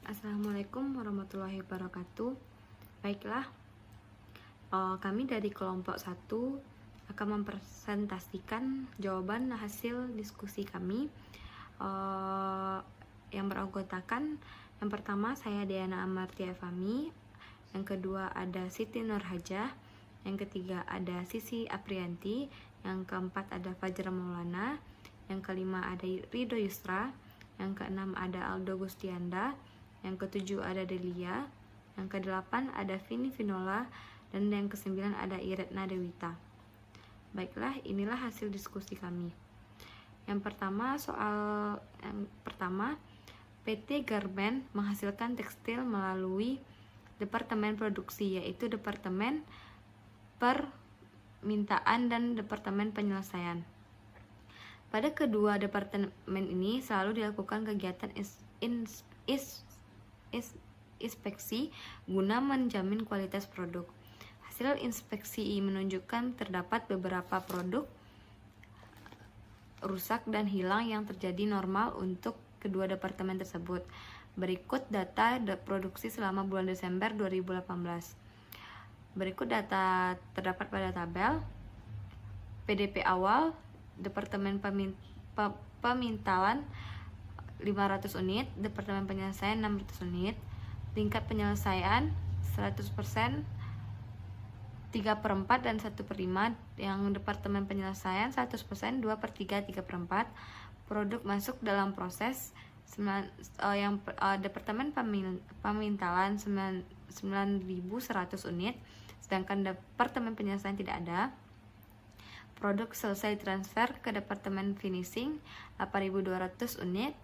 Assalamualaikum warahmatullahi wabarakatuh. Baiklah, kami dari kelompok 1 akan mempresentasikan jawaban hasil diskusi kami yang beranggotakan yang pertama saya Diana Amartia Fami, yang kedua ada Siti Nurhajah, yang ketiga ada Sisi Aprianti, yang keempat ada Fajar Maulana, yang kelima ada Ridho Yusra, yang keenam ada Aldo Gustianda, yang ketujuh ada Delia, yang kedelapan ada Vini Vinola, dan yang kesembilan ada Iretna Dewita. Baiklah, inilah hasil diskusi kami. Yang pertama, PT Garmen menghasilkan tekstil melalui Departemen Produksi, yaitu Departemen Permintaan dan Departemen Penyelesaian. Pada kedua departemen ini selalu dilakukan kegiatan inspeksi guna menjamin kualitas produk. Hasil inspeksi menunjukkan terdapat beberapa produk rusak dan hilang yang terjadi normal untuk kedua departemen tersebut. Berikut data produksi selama bulan Desember 2018. Berikut data terdapat pada tabel. PDP awal Departemen Pemintalan 500 unit, Departemen Penyelesaian 600 unit, tingkat penyelesaian 100%, 3/4 dan 1/5, yang Departemen Penyelesaian 100%, 2/3, 3/4, produk masuk dalam proses, Departemen Pemintalan 9.100 unit, sedangkan Departemen Penyelesaian tidak ada. Produk selesai transfer ke Departemen Finishing 8.200 unit.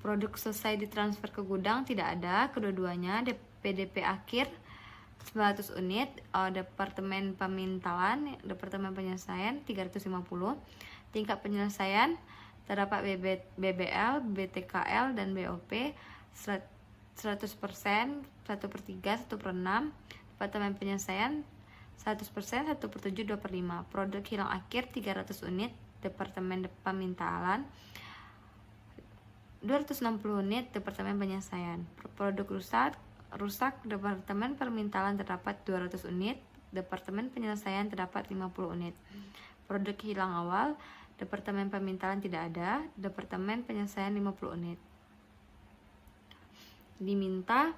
Produk selesai ditransfer ke gudang tidak ada kedua-duanya. PDP akhir 900 unit. Departemen Pemintalan, Departemen Penyelesaian 350. Tingkat penyelesaian terdapat BBL, BTKL, dan BOP 100%, 1/3, 1/6. Departemen Penyelesaian 100%, 1/7, 2/5. Produk hilang akhir 300 unit. Departemen Pemintalan 260 unit. Departemen Penyelesaian. Produk rusak Departemen Permintalan terdapat 200 unit. Departemen Penyelesaian terdapat 50 unit. Produk hilang awal Departemen Pemintalan tidak ada. Departemen Penyelesaian 50 unit. Diminta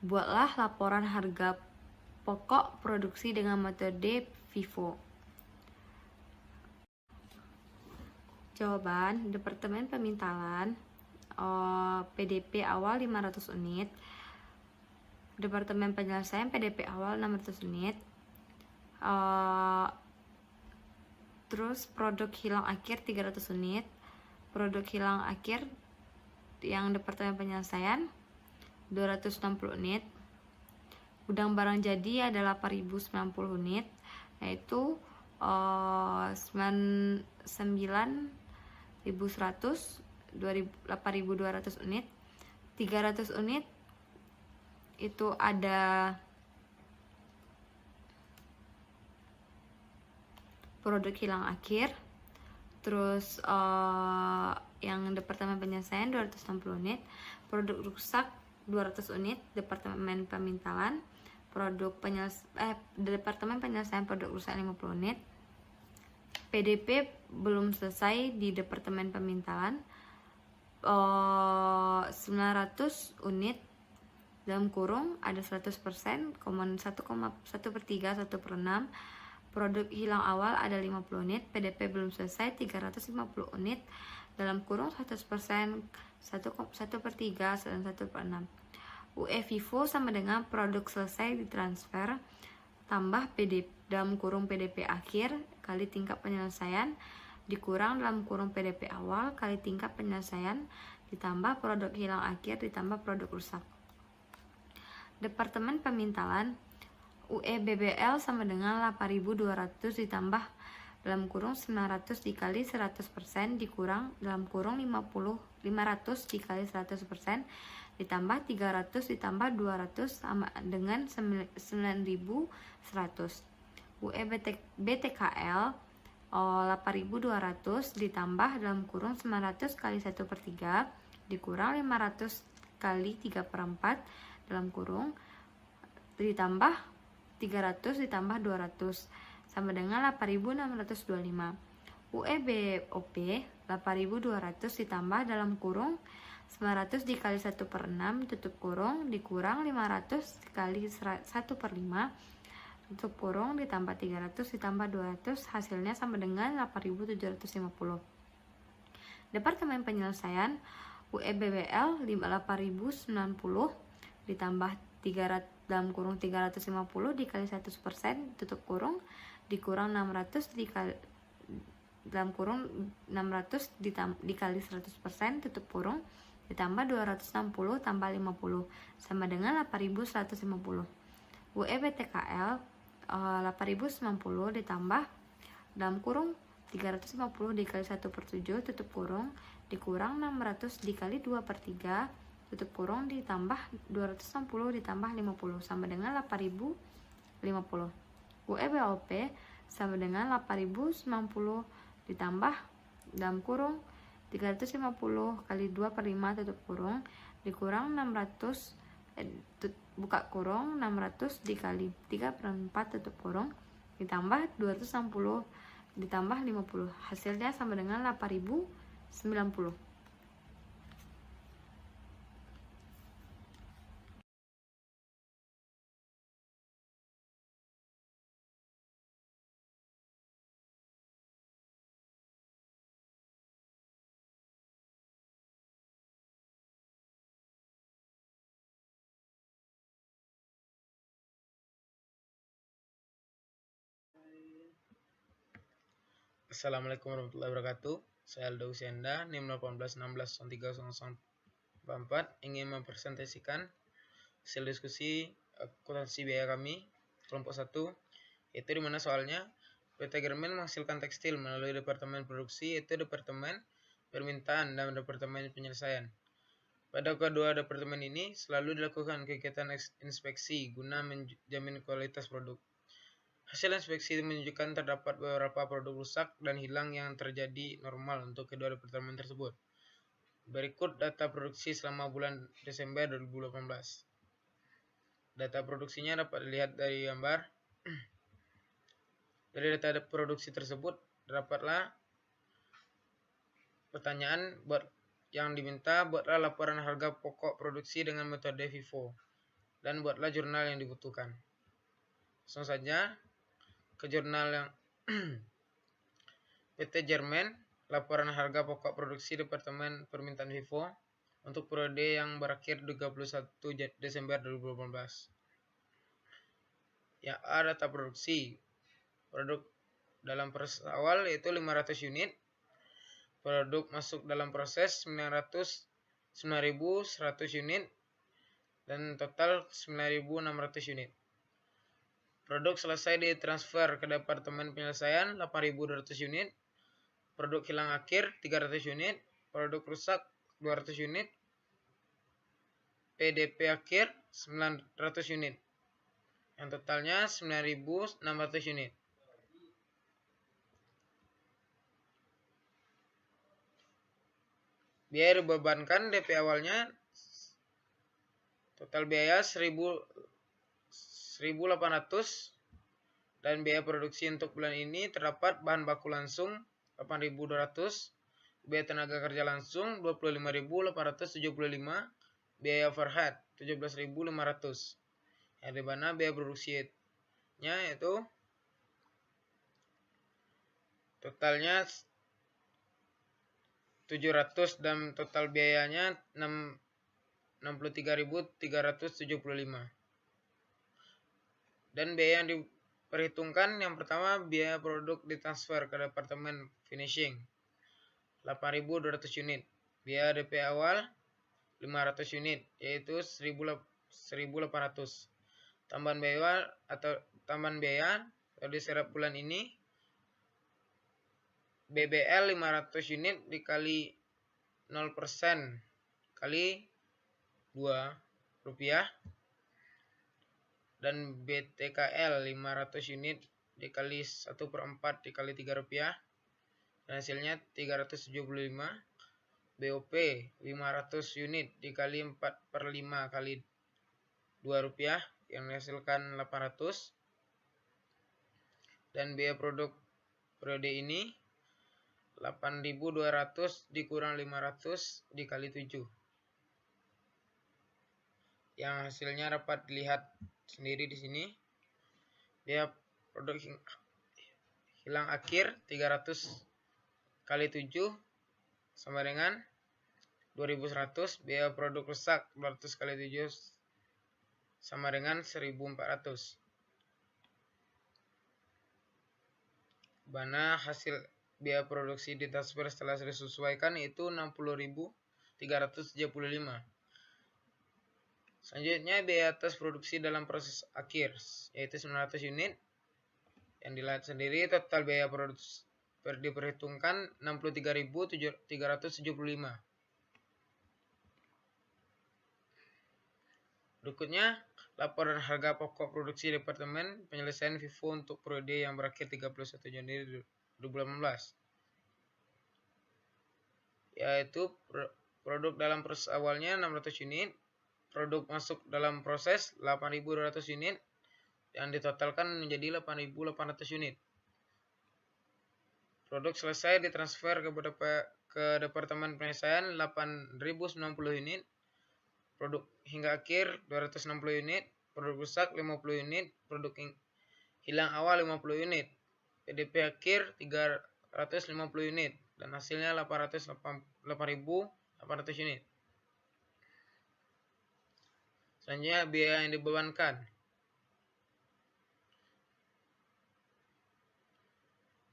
buatlah laporan harga pokok produksi dengan metode FIFO. Jawaban: Departemen Pemintalan PDP awal 500 unit, Departemen Penyelesaian PDP awal 600 unit, terus produk hilang akhir 300 unit, produk hilang akhir yang Departemen Penyelesaian 260 unit, gudang barang jadi ada 8.090 unit, yaitu 9.100, 8.200 unit, 300 unit itu ada produk hilang akhir, terus yang Departemen Penyelesaian 260 unit, produk rusak 200 unit, Departemen Pemintalan Departemen Penyelesaian produk rusak 50 unit. PDP belum selesai di Departemen Pemintalan 900 unit dalam kurung ada 100%, 1/3, 1/6. Produk hilang awal ada 50 unit. PDP belum selesai 350 unit dalam kurung 100%, 1/3 dan 1/6. UE FIFO sama dengan produk selesai ditransfer tambah PDP dalam kurung PDP akhir kali tingkat penyelesaian dikurang dalam kurung PDP awal kali tingkat penyelesaian ditambah produk hilang akhir ditambah produk rusak. Departemen Pemintalan UE BBL sama dengan 8.200 ditambah dalam kurung 900 dikali 100% dikurang dalam kurung 500 dikali 100% ditambah 300 ditambah 200 sama dengan 9.100. UE BTKL 8.200 ditambah dalam kurung 900 kali 1/3 dikurang 500 kali 3/4 dalam kurung ditambah 300 ditambah 200 sama dengan 8.625. UEBOP 8.200 ditambah dalam kurung 900 dikali 1/6 tutup kurung dikurang 500 kali 1/5 tutup kurung ditambah 300 ditambah 200 hasilnya sama dengan 8.750. Departemen Penyelesaian UEBBL 8.090 ditambah 300 dalam kurung 350 dikali 100% tutup kurung dikurang 600 dikali dalam kurung 600 dikali 100% tutup kurung ditambah 260 tambah 50 sama dengan 8.150. UEBTKL 8.090 ditambah dalam kurung 350 dikali 1/7 tutup kurung dikurang 600 dikali 2/3 tutup kurung ditambah 260 ditambah 50 sama dengan 8.050. UEBOP sama dengan 8.090 ditambah dalam kurung 350 kali 2/5 tutup kurung dikurang 600 buka kurung 600 dikali 3/4 tutup kurung ditambah 260 ditambah 50 hasilnya sama dengan 8.090. Assalamualaikum warahmatullahi wabarakatuh. Saya Aldo Usianda, NIM 1816130344 ingin mempresentasikan hasil diskusi akuntansi biaya kami kelompok 1, yaitu dimana soalnya PT Germen menghasilkan tekstil melalui Departemen Produksi, yaitu Departemen Permintaan dan Departemen Penyelesaian. Pada kedua departemen ini selalu dilakukan kegiatan inspeksi guna menjamin kualitas produk. Hasil inspeksi menunjukkan terdapat beberapa produk rusak dan hilang yang terjadi normal untuk kedua departemen tersebut. Berikut data produksi selama bulan Desember 2018. Data produksinya dapat dilihat dari gambar. Dari data produksi tersebut, dapatlah pertanyaan yang diminta, buatlah laporan harga pokok produksi dengan metode FIFO, dan buatlah jurnal yang dibutuhkan. Langsung saja ke jurnal yang PT Germen, laporan harga pokok produksi Departemen Permintaan FIFO untuk periode yang berakhir 31 Desember 2018. Yang A, data produksi. Produk dalam proses awal yaitu 500 unit. Produk masuk dalam proses 9.100 unit dan total 9.600 unit. Produk selesai ditransfer ke Departemen Penyelesaian 8.200 unit. Produk hilang akhir 300 unit. Produk rusak 200 unit. PDP akhir 900 unit. Yang totalnya 9.600 unit. Biaya dibebankan DP awalnya total biaya 1.800 dan biaya produksi untuk bulan ini terdapat bahan baku langsung 8.200, biaya tenaga kerja langsung 25.875, biaya overhead 17.500. Yang di mana biaya produksinya yaitu totalnya 700 dan total biayanya 63.375. Dan biaya yang diperhitungkan yang pertama biaya produk ditransfer ke Departemen Finishing 8.200 unit. Biaya DP awal 500 unit yaitu 1.800. Tambahan biaya atau diserap bulan ini BBL 500 unit dikali 0% kali 2 rupiah. Dan BTKL 500 unit dikali 1/4 dikali 3 rupiah. dan hasilnya 375. BOP 500 unit dikali 4/5 kali Rp2 yang menghasilkan 800, dan biaya produk periode ini 8.200 dikurang 500 dikali 7 yang hasilnya dapat dilihat sendiri di sini. Biaya produk hilang akhir 300 kali 7 sama dengan 2100. Biaya produk rusak 200 kali 7 sama dengan 1400. Mana hasil biaya produksi ditransfer setelah disesuaikan yaitu 60.335. Selanjutnya biaya atas produksi dalam proses akhir yaitu 900 unit. Yang dilihat sendiri total biaya produksi diperhitungkan 63.375. Berikutnya, laporan harga pokok produksi Departemen Penyelesaian FIFO untuk periode yang berakhir 31 Januari 2018. Yaitu produk dalam proses awalnya 600 unit, produk masuk dalam proses 8.200 unit, yang ditotalkan menjadi 8.800 unit. Produk selesai ditransfer ke Departemen Penyelesaian 8.090 unit. Produk hingga akhir 260 unit, produk rusak 50 unit, produk hilang awal 50 unit, PDP akhir 350 unit, dan hasilnya 8.800 unit. Selanjutnya biaya yang dibebankan.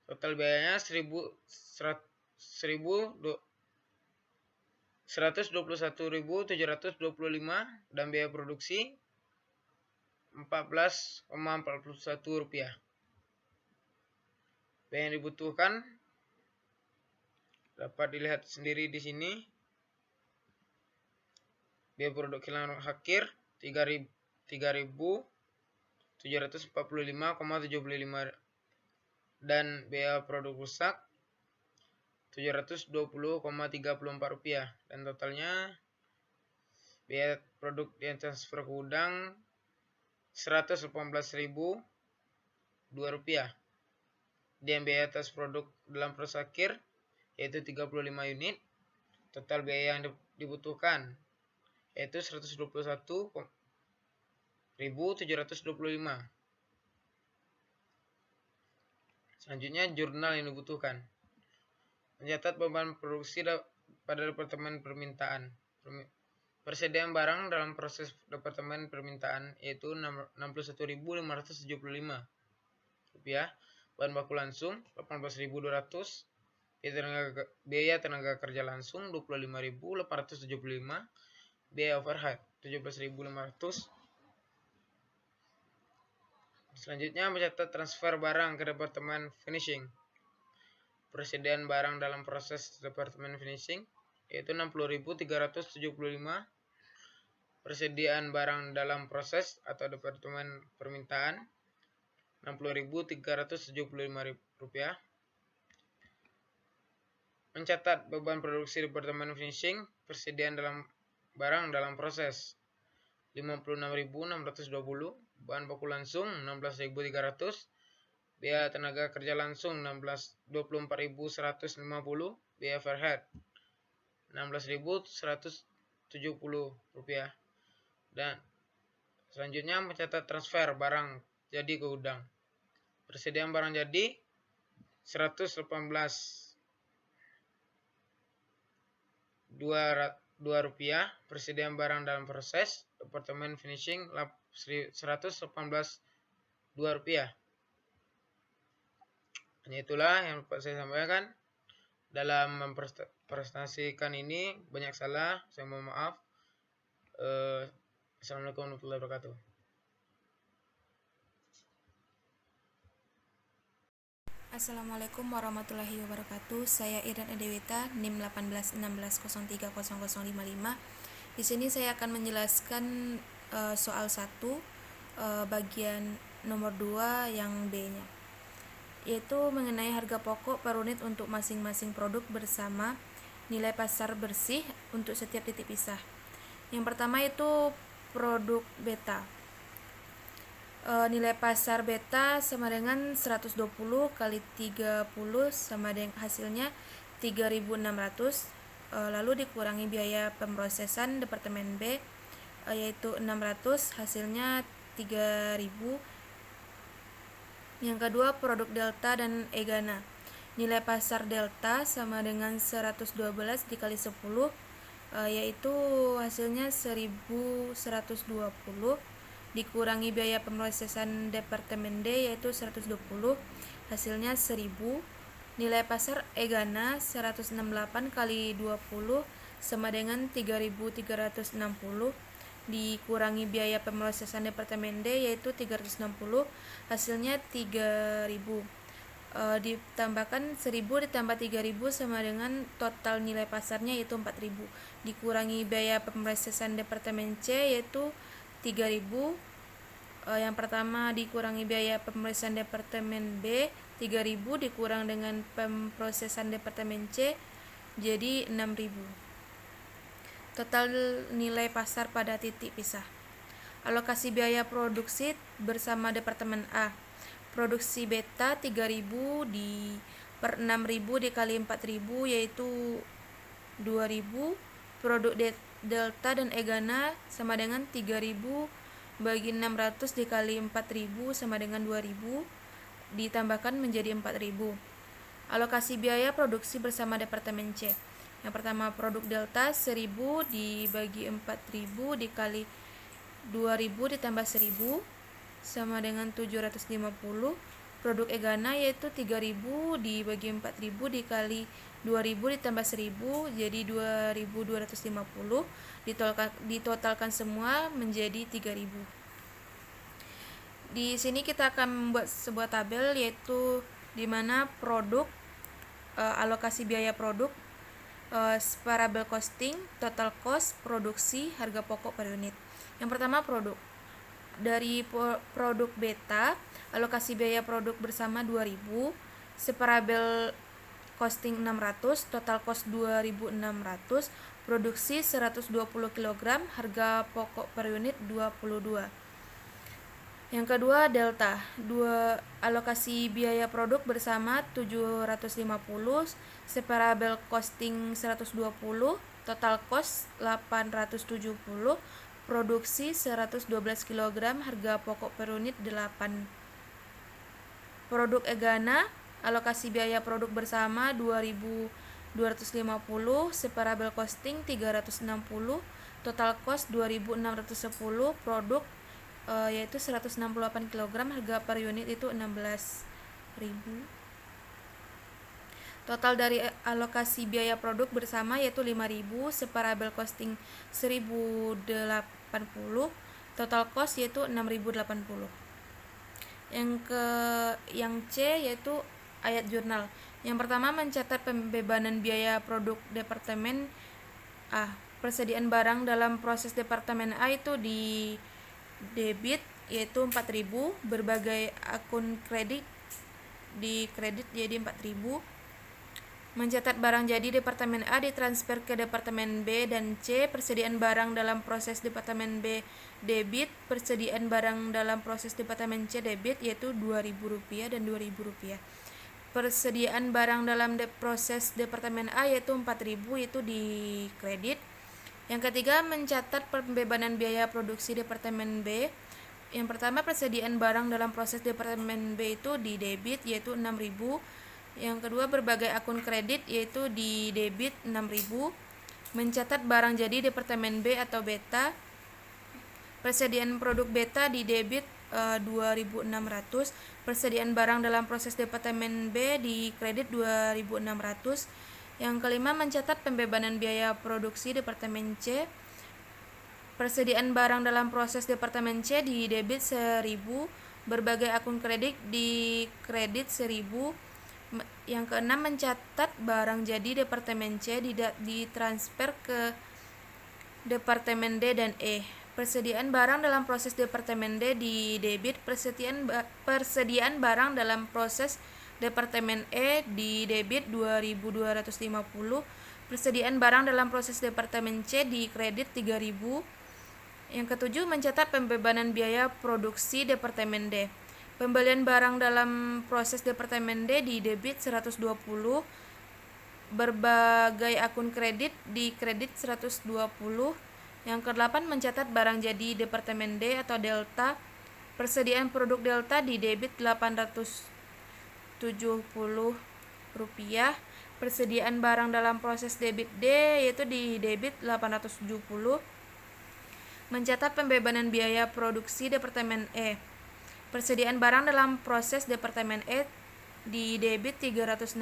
Total biayanya 121.725 dan biaya produksi Rp14,41. Biaya yang dibutuhkan dapat dilihat sendiri di sini. Biaya produk hilang akhir 3.745,75 dan biaya produk rusak Rp720,34, dan totalnya biaya produk yang transfer ke gudang Rp118.002, dan biaya atas produk dalam proses akhir yaitu 35 unit. Total biaya yang dibutuhkan yaitu Rp121.725. Selanjutnya jurnal yang dibutuhkan. Mencatat beban produksi pada Departemen Permintaan. Persediaan barang dalam proses Departemen Permintaan yaitu Rp61.575. Bahan baku langsung 18.200. Biaya tenaga kerja langsung 25.875. Biaya overhead 17.500. Selanjutnya mencatat transfer barang ke Departemen Finishing. Persediaan barang dalam proses Departemen Finishing yaitu 60.375. Persediaan barang dalam proses atau Departemen Permintaan Rp60.375. Mencatat beban produksi Departemen Finishing. Persediaan dalam barang dalam proses 56.620. Bahan baku langsung 16.300. Biaya tenaga kerja langsung 24.150. Biaya overhead Rp16.170. Dan selanjutnya mencatat transfer barang jadi ke gudang. Persediaan barang jadi Rp118.200. Persediaan barang dalam proses Departemen Finishing Rp118.200. Hanya itulah yang dapat saya sampaikan dalam mempresentasikan ini. Banyak salah, saya mohon maaf. Assalamualaikum warahmatullahi wabarakatuh. Assalamualaikum warahmatullahi wabarakatuh. Saya Iren Edewita, NIM 1816030055. Di sini saya akan menjelaskan soal 1 bagian nomor 2 yang B-nya. yaitu mengenai harga pokok per unit untuk masing-masing produk bersama nilai pasar bersih untuk setiap titik pisah. Yang pertama itu produk beta. Nilai pasar beta sama dengan 120 kali 30 sama dengan hasilnya 3.600, lalu dikurangi biaya pemrosesan Departemen B yaitu 600, hasilnya 3.000. Yang kedua produk Delta dan Egana. Nilai pasar Delta sama dengan 112 dikali 10 yaitu hasilnya 1.120, dikurangi biaya pemrosesan Departemen D yaitu 120, hasilnya 1.000. Nilai pasar Egana 168 kali 20 sama dengan 3.360, dikurangi biaya pemrosesan Departemen D yaitu 360, hasilnya 3.000. Ditambahkan 1.000 ditambah 3.000 sama dengan total nilai pasarnya yaitu 4.000, dikurangi biaya pemrosesan Departemen C yaitu 3.000. Yang pertama dikurangi biaya pemrosesan Departemen B 3.000 dikurang dengan pemrosesan Departemen C jadi 6.000. Total nilai pasar pada titik pisah. Alokasi biaya produksi bersama Departemen A. Produksi beta 3.000 per 6.000 dikali 4.000 yaitu 2.000. Produk Delta dan Egana sama dengan 3.000 bagi 600 dikali 4.000 sama dengan 2.000, ditambahkan menjadi 4.000. Alokasi biaya produksi bersama Departemen C. Yang pertama produk Delta 1.000 dibagi 4.000 dikali 2.000 ditambah 1.000 sama dengan 750. Produk Egana yaitu 3.000 dibagi 4.000 dikali 2.000 ditambah 1.000 jadi 2.250, ditotalkan semua menjadi 3.000. Di sini kita akan membuat sebuah tabel yaitu di mana produk, alokasi biaya produk, variable costing, total cost, produksi, harga pokok per unit. Yang pertama produk. Dari produk beta, alokasi biaya produk bersama 2.000, separabel costing 600, total cost 2.600, produksi 120 kg, harga pokok per unit 22. Yang kedua Delta, alokasi biaya produk bersama 750, separabel costing 120, total cost 870, produksi 112 kg, harga pokok per unit 8. Produk Egana, alokasi biaya produk bersama 2.250, separabel costing 360, total cost 2.610, produk yaitu 168 kg, harga per unit itu 16.000. Total dari alokasi biaya produk bersama yaitu 5.000, separabel costing 1.080, total cost yaitu 6.080. Yang C yaitu ayat jurnal. Yang pertama mencatat pembebanan biaya produk Departemen A. Persediaan barang dalam proses Departemen A itu di debit yaitu 4.000, berbagai akun kredit di kredit jadi 4.000. Mencatat barang jadi Departemen A ditransfer ke Departemen B dan C. Persediaan barang dalam proses Departemen B debit, persediaan barang dalam proses Departemen C debit yaitu Rp2.000 dan Rp2.000. Persediaan barang dalam proses Departemen A yaitu 4.000 itu di kredit. Yang ketiga mencatat pembebanan biaya produksi Departemen B. Yang pertama persediaan barang dalam proses Departemen B itu di debit yaitu 6.000. Yang kedua berbagai akun kredit yaitu di debit 6.000. Mencatat barang jadi Departemen B atau beta. Persediaan produk beta di debit 2.600. Persediaan barang dalam proses Departemen B di kredit 2.600. Yang kelima mencatat pembebanan biaya produksi Departemen C. Persediaan barang dalam proses Departemen C di debit 1.000. Berbagai akun kredit di kredit 1.000. Yang keenam mencatat barang jadi Departemen C ditransfer ke Departemen D dan E. Persediaan barang dalam proses Departemen D di debit, persediaan barang dalam proses Departemen E di debit 2.250. Persediaan barang dalam proses Departemen C di kredit 3.000. Yang ketujuh, mencatat pembebanan biaya produksi Departemen D. Pembelian barang dalam proses Departemen D di debit 120. Berbagai akun kredit di kredit 120. Yang ke-8, mencatat barang jadi Departemen D atau Delta. Persediaan produk Delta di debit 870 rupiah. Persediaan barang dalam proses debit D yaitu di debit 870. Mencatat pembebanan biaya produksi Departemen E. Persediaan barang dalam proses Departemen E di debit 360.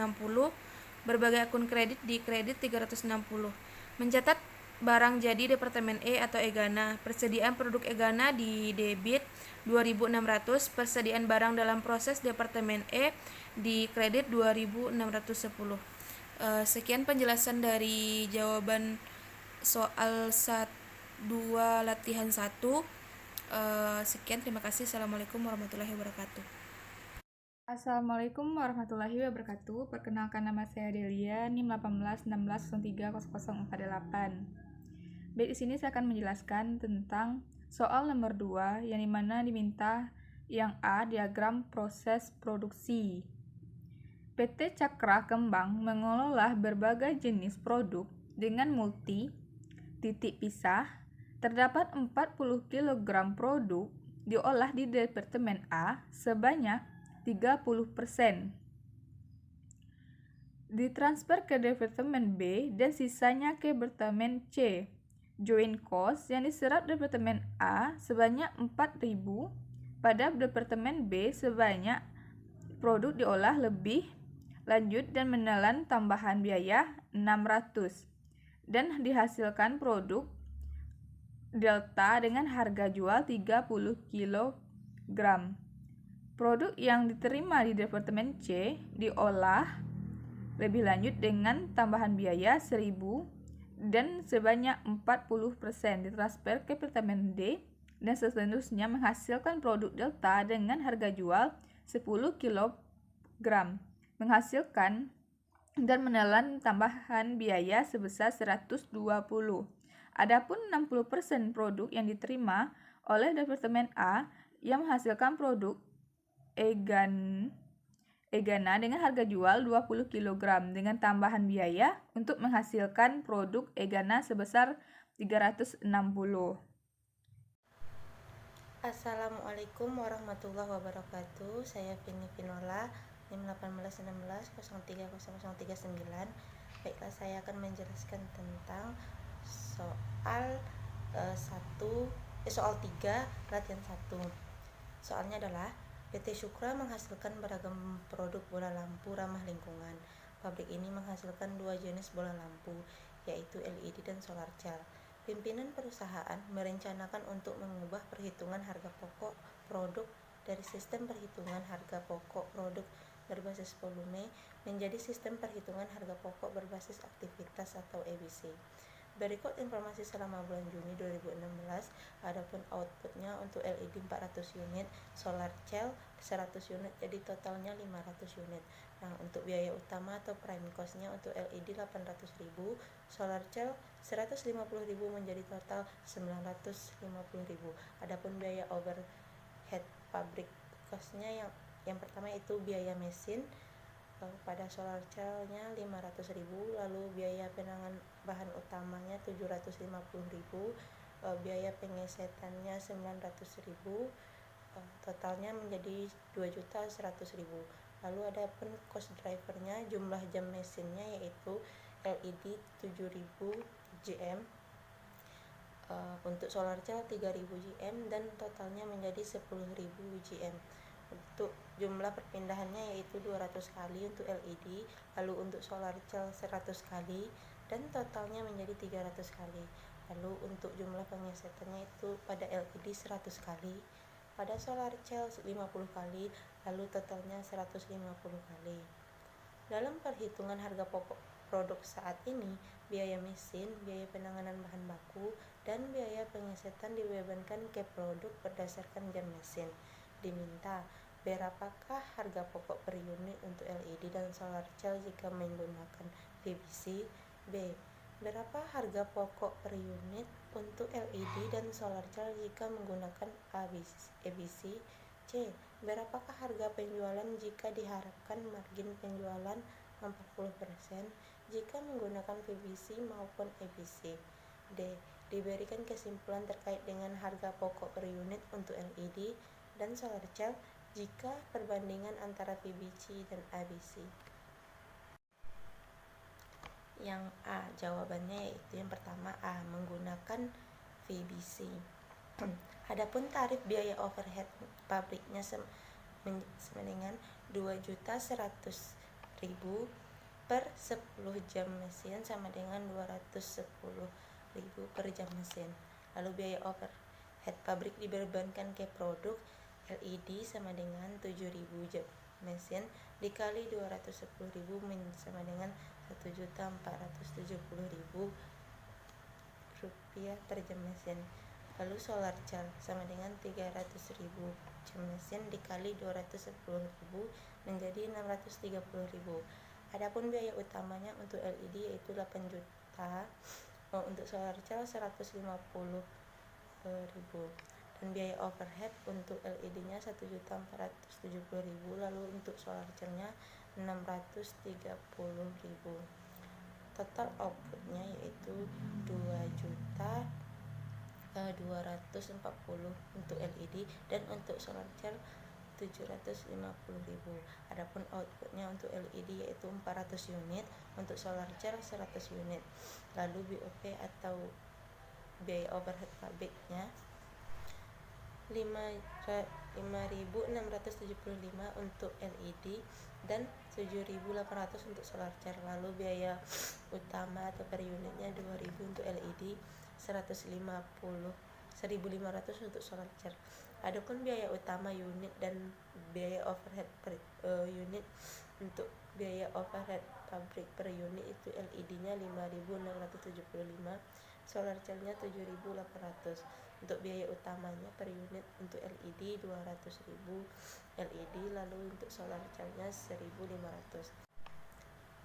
Berbagai akun kredit di kredit 360. Mencatat barang jadi Departemen E atau Egana. Persediaan produk Egana di debit 2.600. Persediaan barang dalam proses Departemen E di kredit 2.610. Sekian penjelasan dari jawaban soal 2 latihan 1. Sekian, terima kasih. Assalamualaikum warahmatullahi wabarakatuh. Assalamualaikum warahmatullahi wabarakatuh. Perkenalkan, nama saya Delia, NIM 1816030048. Baik, di sini saya akan menjelaskan tentang soal nomor 2 yang dimana diminta yang A, diagram proses produksi. PT Cakra Kembang mengelola berbagai jenis produk dengan multi titik pisah. Terdapat 40 kg produk diolah di Departemen A sebanyak 30%. Ditransfer ke Departemen B dan sisanya ke Departemen C. Joint cost yang diserap Departemen A sebanyak 4.000, pada Departemen B sebanyak produk diolah lebih lanjut dan menelan tambahan biaya 600 dan dihasilkan produk Delta dengan harga jual 30 kg. Produk yang diterima di Departemen C diolah lebih lanjut dengan tambahan biaya 1.000 dan sebanyak 40% ditransfer ke Departemen D dan seterusnya menghasilkan produk Delta dengan harga jual 10 kg, menghasilkan dan menelan tambahan biaya sebesar 120. Adapun 60% produk yang diterima oleh Departemen A yang menghasilkan produk Egana dengan harga jual 20 kg dengan tambahan biaya untuk menghasilkan produk Egana sebesar 360. Assalamualaikum warahmatullahi wabarakatuh. Saya Vini Vinola, NIM 1816030039. Baiklah, saya akan menjelaskan tentang soal 3 latihan 1. Soalnya adalah PT Syukra menghasilkan beragam produk bola lampu ramah lingkungan. Pabrik ini menghasilkan 2 jenis bola lampu, yaitu LED dan solar cell. Pimpinan perusahaan merencanakan untuk mengubah perhitungan harga pokok produk dari sistem perhitungan harga pokok produk berbasis volume menjadi sistem perhitungan harga pokok berbasis aktivitas atau EBC. Berikut informasi selama bulan Juni 2016. Adapun outputnya untuk LED 400 unit, solar cell 100 unit, jadi totalnya 500 unit. Nah, untuk biaya utama atau prime cost-nya untuk LED 800.000, solar cell 150.000 menjadi total 950.000. Adapun biaya overhead pabrik cost-nya yang pertama itu biaya mesin pada solar cell-nya 500.000, lalu biaya penanganan bahan utamanya 750.000, biaya pengesetannya 900.000, totalnya menjadi 2.100.000. Lalu ada pun cost drivernya, jumlah jam mesinnya yaitu LED 7.000 GM, untuk solar cell 3.000 GM dan totalnya menjadi 10.000 GM. Untuk jumlah perpindahannya yaitu 200 kali untuk LED, lalu untuk solar cell 100 kali dan totalnya menjadi 300 kali. Lalu untuk jumlah pengesetannya itu pada LED 100 kali, pada solar cell 50 kali, lalu totalnya 150 kali. Dalam perhitungan harga pokok produk saat ini, biaya mesin, biaya penanganan bahan baku, dan biaya pengesetan dibebankan ke produk berdasarkan jam mesin. Diminta berapakah harga pokok per unit untuk LED dan solar cell jika menggunakan PVC? B. Berapa harga pokok per unit untuk LED dan solar cell jika menggunakan ABC? C. Berapakah harga penjualan jika diharapkan margin penjualan 40% jika menggunakan PVC maupun ABC? D. Diberikan kesimpulan terkait dengan harga pokok per unit untuk LED dan solar cell jika perbandingan antara PVC dan ABC. Yang A, jawabannya yaitu yang pertama A, menggunakan PVC. Adapun tarif biaya overhead pabriknya semenengan 2.100.000 per 10 jam mesin sama dengan 210.000 per jam mesin. Lalu biaya overhead pabrik dibebankan ke produk LED sama dengan 7.000 jam mesin dikali 210.000 sama dengan 1.470.000 rupiah per jam mesin. Lalu solar cell sama dengan 300.000 jam mesin dikali 210.000 menjadi 630.000. Adapun biaya utamanya untuk LED yaitu 8 juta, untuk solar cell 150.000 dan biaya overhead untuk LED-nya 1.470.000, lalu untuk solar cell-nya 630.000. Total outputnya yaitu 2.240.000 untuk LED dan untuk solar cell 750.000. Adapun outputnya untuk LED yaitu 400 unit, untuk solar cell 100 unit. Lalu BOP atau biaya overhead pabriknya 5.675 untuk LED dan 7.800 untuk solar cell. Lalu biaya utama atau per unitnya 2.000 untuk LED, 1.500 untuk solar cell. Adapun biaya utama unit dan biaya overhead per unit, untuk biaya overhead pabrik per unit itu LED-nya 5.675, solar cell-nya 7.800. Untuk biaya utamanya per unit untuk LED 200.000 LED, lalu untuk solar cell-nya 1.500.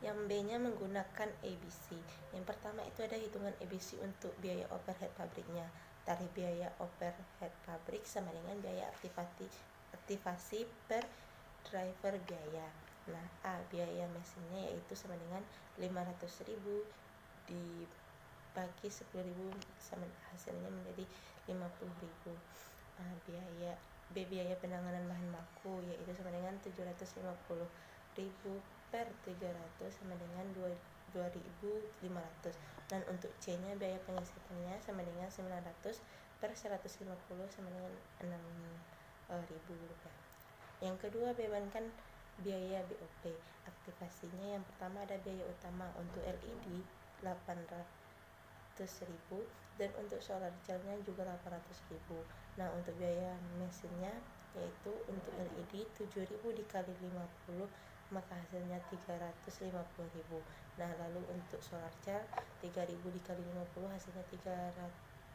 Yang B-nya menggunakan ABC. Yang pertama itu ada hitungan ABC untuk biaya overhead pabriknya. Tarif biaya overhead pabrik sama dengan biaya aktivasi per driver biaya. Nah, A, biaya mesinnya yaitu sama dengan 500.000 dibagi 10.000 sama hasilnya menjadi 50.000. B, biaya penanganan bahan baku yaitu sama dengan 750.000 per 300 sama dengan 2.500. Dan untuk C-nya biaya pengisiannya sama dengan 900 per 150 sama dengan 6.000 rupiah. Yang kedua, bebankan biaya BOP. Aktivasinya yang pertama ada biaya utama untuk LED 800.000 dan untuk solar cell-nya juga 800.000. Nah, untuk biaya mesinnya yaitu untuk LED 7.000 dikali 50 maka hasilnya 350.000. Nah, lalu untuk solar cell 3.000 dikali 50 hasilnya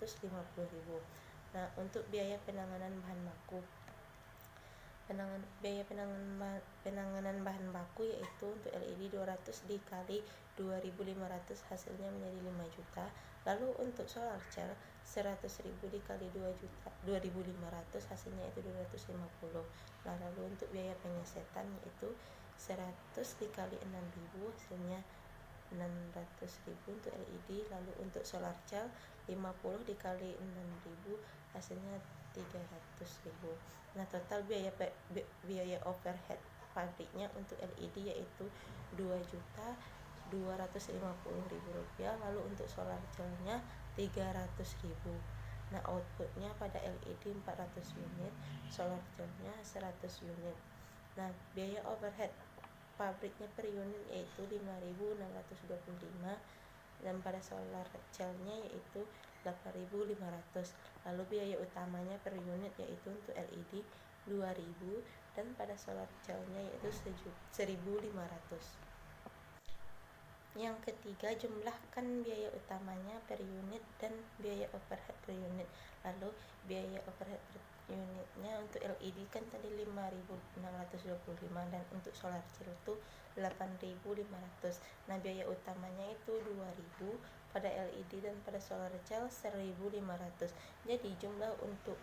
350.000. Nah, untuk biaya penanganan bahan baku, biaya penanganan bahan baku yaitu untuk LED 200 dikali 2.500 hasilnya menjadi 5 juta. Lalu untuk solar cell 100.000 dikali 2.500 hasilnya itu 250. Nah, lalu untuk biaya pengesetan yaitu 100 dikali 6.000 hasilnya 600.000 untuk LED. Lalu untuk solar cell 50 dikali 6.000 hasilnya 300.000. Nah, total biaya overhead pabriknya untuk LED yaitu 2.250.000 rupiah. Lalu untuk solar cell-nya 300.000. Nah, outputnya pada LED 400 unit, solar cell-nya 100 unit. Nah, biaya overhead pabriknya per unit yaitu 5.625 dan pada solar cell-nya yaitu 8.500. Lalu biaya utamanya per unit yaitu untuk LED 2.000 dan pada solar cell-nya yaitu 1.500. Yang ketiga, jumlahkan biaya utamanya per unit dan biaya overhead per unit. Lalu biaya overhead per unitnya untuk LED kan tadi 5.625 dan untuk solar cell itu 8.500. Nah, biaya utamanya itu 2.000 pada LED dan pada solar cell 1.500. Jadi jumlah untuk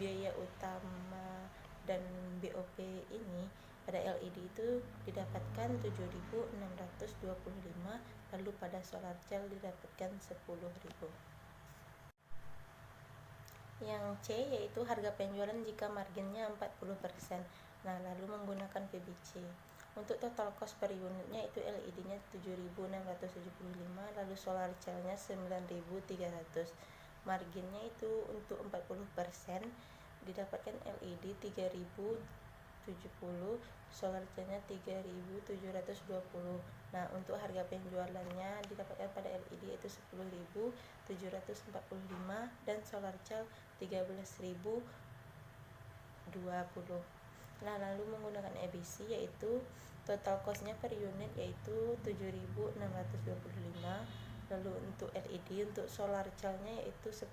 biaya utama dan BOP ini pada LED itu didapatkan 7.625, lalu pada solar cell didapatkan 10.000. Yang C yaitu harga penjualan jika marginnya 40%. Nah, lalu menggunakan PBC. Untuk total cost per unitnya itu LED-nya 7.675, lalu solar cell-nya 9.300. Marginnya itu untuk 40% didapatkan LED 3.070, solar cell-nya 3.720. Nah, untuk harga penjualannya didapatkan pada LED itu 10.745 dan solar cell 13.020. Nah, lalu menggunakan ABC yaitu total cost-nya per unit yaitu 7.625. Lalu untuk LED untuk solar cell-nya yaitu 10.000.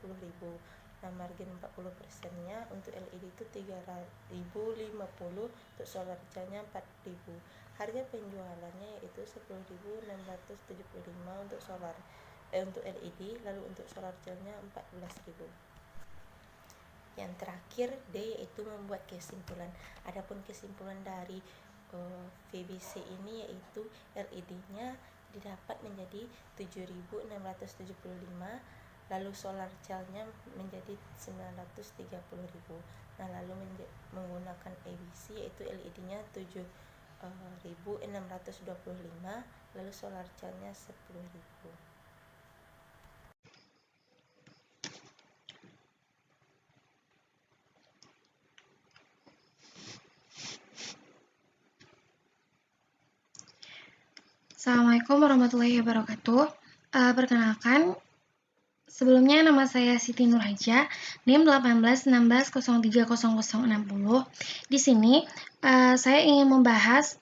Nah, margin 40%-nya untuk LED itu 3.050, untuk solar cell-nya 4.000. Harga penjualannya yaitu 10.675 untuk untuk LED, lalu untuk solar cell-nya 14.000. Yang terakhir D yaitu membuat kesimpulan. Adapun kesimpulan dari VBC ini yaitu LED-nya didapat menjadi 7.675, lalu solar cell-nya menjadi 930.000. Nah, lalu menggunakan ABC yaitu LED-nya 7.625, lalu solar cell-nya 10.000. Assalamualaikum warahmatullahi wabarakatuh. Perkenalkan, sebelumnya nama saya Siti Nurhaja, NIM 1816030060. Di sini saya ingin membahas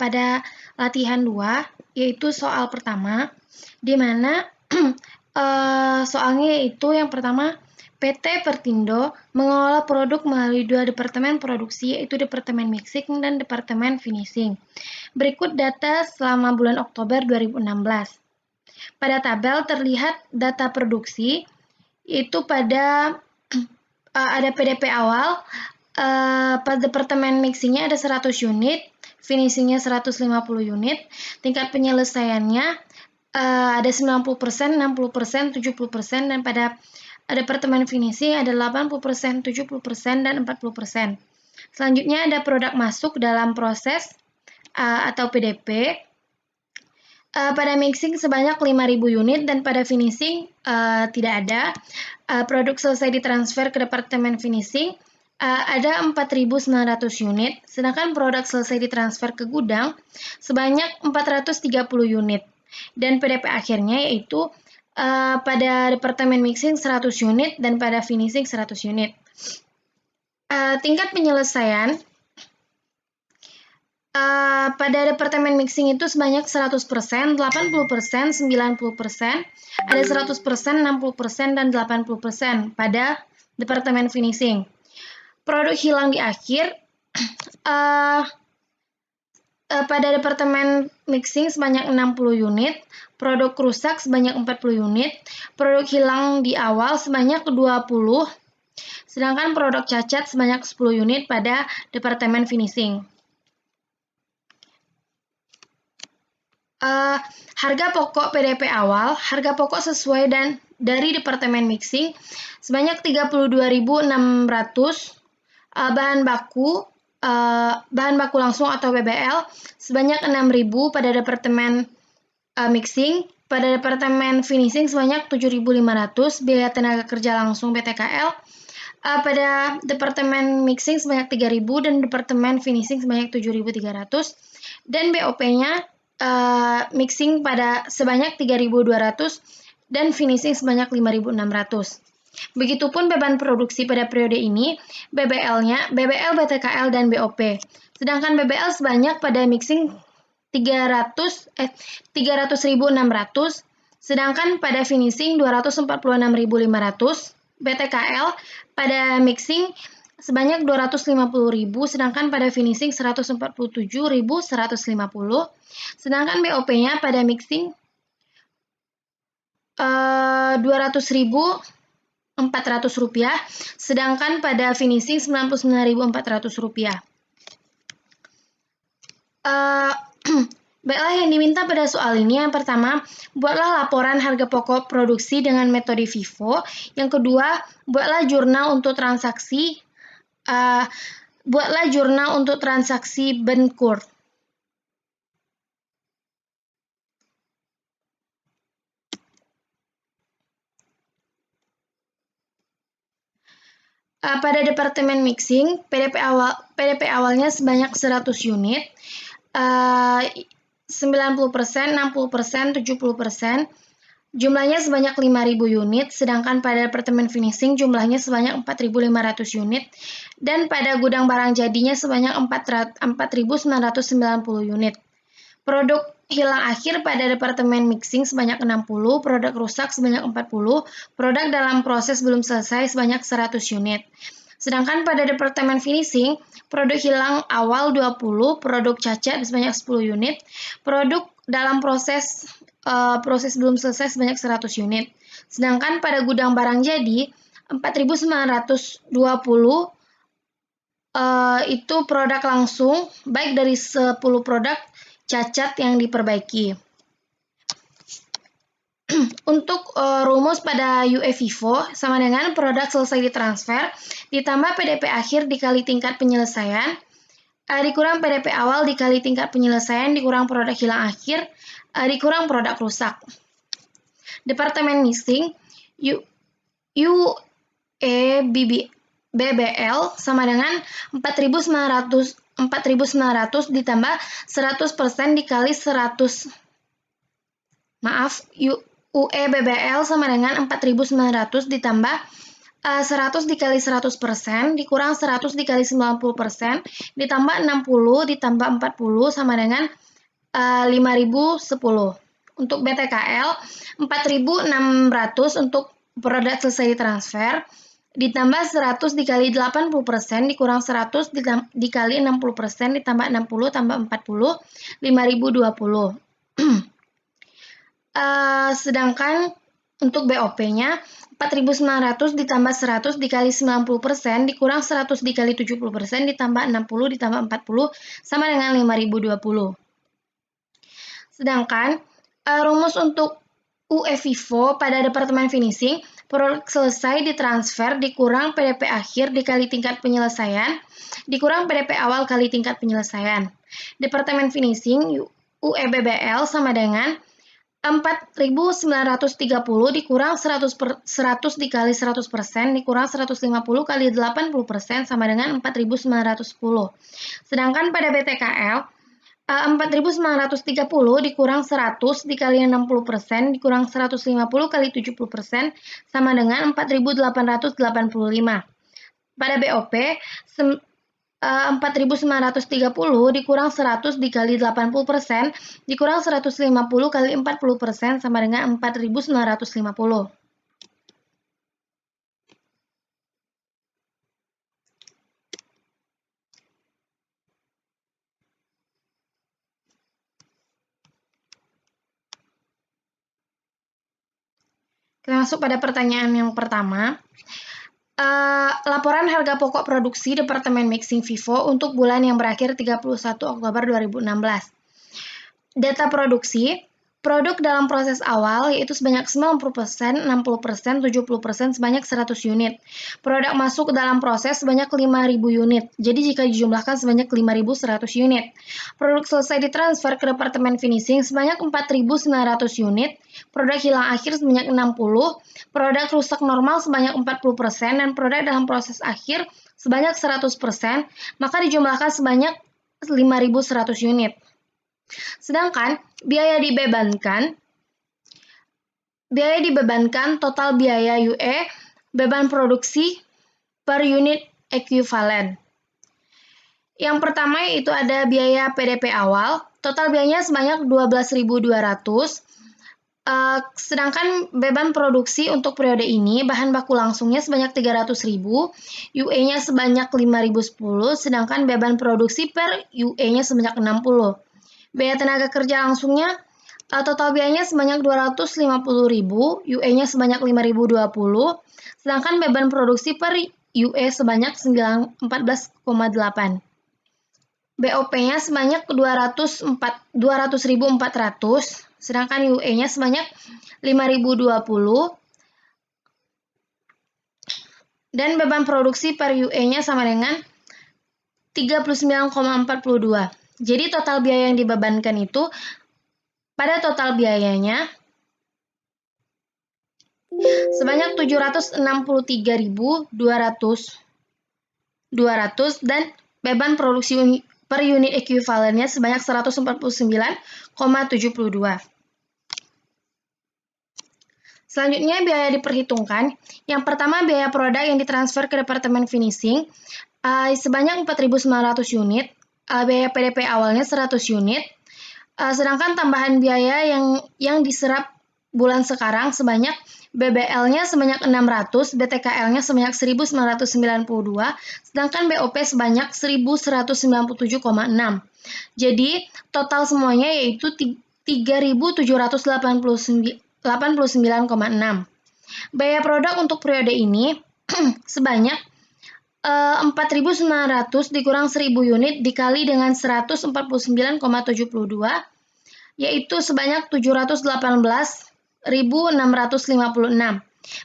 pada latihan 2, yaitu soal pertama, di mana soalnya yaitu yang pertama, PT Pertindo mengelola produk melalui 2 departemen produksi, yaitu Departemen Mixing dan Departemen Finishing. Berikut data selama bulan Oktober 2016. Pada tabel terlihat data produksi, yaitu pada ada PDP awal, pada Departemen Mixingnya ada 100 unit, finishingnya 150 unit, tingkat penyelesaiannya ada 90%, 60%, 70%, dan pada Departemen Finishing ada 80%, 70%, dan 40%. Selanjutnya ada produk masuk dalam proses atau PDP. Pada mixing sebanyak 5.000 unit dan pada finishing tidak ada. Produk selesai ditransfer ke Departemen Finishing ada 4.900 unit, sedangkan produk selesai ditransfer ke gudang sebanyak 430 unit. Dan PDP akhirnya yaitu pada Departemen Mixing 100 unit dan pada Finishing 100 unit. Tingkat penyelesaian pada Departemen Mixing itu sebanyak 100%, 80%, 90%, ada 100%, 60%, dan 80% pada Departemen Finishing. Produk hilang di akhir pada Departemen Mixing sebanyak 60 unit, produk rusak sebanyak 40 unit, produk hilang di awal sebanyak 20, sedangkan produk cacat sebanyak 10 unit pada Departemen Finishing. Harga pokok PDP awal, harga pokok sesuai dan dari Departemen Mixing sebanyak 32.600, bahan baku langsung atau BBL sebanyak 6.000 pada Departemen Mixing, pada Departemen Finishing sebanyak 7.500, biaya tenaga kerja langsung BTKL pada Departemen Mixing sebanyak 3.000 dan Departemen Finishing sebanyak 7.300, dan BOP-nya mixing pada sebanyak 3.200 dan finishing sebanyak 5.600. Begitupun beban produksi pada periode ini, BBL-nya, BBL, BTKL, dan BOP. Sedangkan BBL sebanyak pada mixing 300.600, sedangkan pada finishing 246.500. BTKL pada mixing sebanyak 250.000, sedangkan pada finishing 147.150. Sedangkan BOP-nya pada mixing 200.400 rupiah, sedangkan pada finishing 99.400 rupiah. Baiklah, yang diminta pada soal ini yang pertama, buatlah laporan harga pokok produksi dengan metode FIFO. Yang kedua, buatlah jurnal untuk transaksi Benkur. Pada departemen mixing, PDP awalnya sebanyak 100 unit, 90%, 60%, 70%, jumlahnya sebanyak 5.000 unit, sedangkan pada departemen finishing jumlahnya sebanyak 4.500 unit, dan pada gudang barang jadinya sebanyak 4.990 unit. Produk hilang akhir pada departemen mixing sebanyak 60, produk rusak sebanyak 40, produk dalam proses belum selesai sebanyak 100 unit. Sedangkan pada departemen finishing, produk hilang awal 20, produk cacat sebanyak 10 unit, produk dalam proses belum selesai sebanyak 100 unit. Sedangkan pada gudang barang jadi 4.920 itu produk langsung, baik dari 10 produk cacat yang diperbaiki. Untuk rumus pada UE FIFO sama dengan produk selesai ditransfer ditambah PDP akhir dikali tingkat penyelesaian dikurang PDP awal dikali tingkat penyelesaian dikurang produk hilang akhir dikurang produk rusak. Departemen mixing BBL sama dengan 4.900 ditambah 100% dikali 100. UE BBL sama dengan 4.900 ditambah 100 dikali 100% dikurang 100 dikali 90% ditambah 60 ditambah 40 sama dengan 5.010. Untuk BTKL 4.600 untuk produk selesai ditransfer ditambah 100 dikali 80% dikurang 100 dikali 60% ditambah 60 tambah 40 5.020. Sedangkan untuk BOP-nya 4.900 ditambah 100 dikali 90% dikurang 100 dikali 70% ditambah 60 ditambah 40 sama dengan 5.020. Sedangkan rumus untuk UE FIFO pada departemen finishing, produk selesai ditransfer dikurang PDP akhir dikali tingkat penyelesaian dikurang PDP awal kali tingkat penyelesaian. Departemen finishing UE BBL sama dengan 4.930 dikurang 100 dikali 100% dikurang 150 kali 80% sama dengan 4.910. Sedangkan pada BTKL 4.930 dikurang 100 dikali 60% dikurang 150 kali 70% sama dengan 4.885. Pada BOP 4.930 dikurang 100 dikali 80% dikurang 150 kali 40% sama dengan 4.950. Kita masuk pada pertanyaan yang pertama. Laporan harga pokok produksi Departemen Mixing FIFO untuk bulan yang berakhir 31 Oktober 2016. Data produksi, produk dalam proses awal yaitu sebanyak 90%, 60%, 70% sebanyak 100 unit. Produk masuk dalam proses sebanyak 5.000 unit. Jadi jika dijumlahkan sebanyak 5.100 unit. Produk selesai ditransfer ke Departemen Finishing sebanyak 4.900 unit. Produk hilang akhir sebanyak 60, produk rusak normal sebanyak 40%, dan produk dalam proses akhir sebanyak 100%, maka dijumlahkan sebanyak 5.100 unit. Sedangkan biaya dibebankan total biaya UE beban produksi per unit ekuivalen. Yang pertama yaitu ada biaya PDP awal, total biayanya sebanyak 12.200. Sedangkan beban produksi untuk periode ini, bahan baku langsungnya sebanyak 300.000, UE-nya sebanyak 5.010, sedangkan beban produksi per UE-nya sebanyak 60. Biaya tenaga kerja langsungnya, total biayanya sebanyak 250.000, UE-nya sebanyak 5.020, sedangkan beban produksi per UE sebanyak 14,8. BOP-nya sebanyak 200.400, sedangkan UE-nya sebanyak 5.020, dan beban produksi per UE-nya sama dengan 39,42. Jadi total biaya yang dibebankan itu pada total biayanya sebanyak 763.200 dan beban produksi per unit ekuivalennya sebanyak 149,72. Selanjutnya biaya diperhitungkan. Yang pertama biaya produk yang ditransfer ke Departemen Finishing sebanyak 4.900 unit. Biaya PDP awalnya 100 unit. Sedangkan tambahan biaya yang diserap bulan sekarang sebanyak BBL-nya sebanyak 600, BTKL-nya sebanyak 1.992, sedangkan BOP sebanyak 1.197,6. Jadi, total semuanya yaitu 3.789,6. Biaya produk untuk periode ini sebanyak 4.900 dikurang 1.000 unit dikali dengan 149,72, yaitu sebanyak 718.656.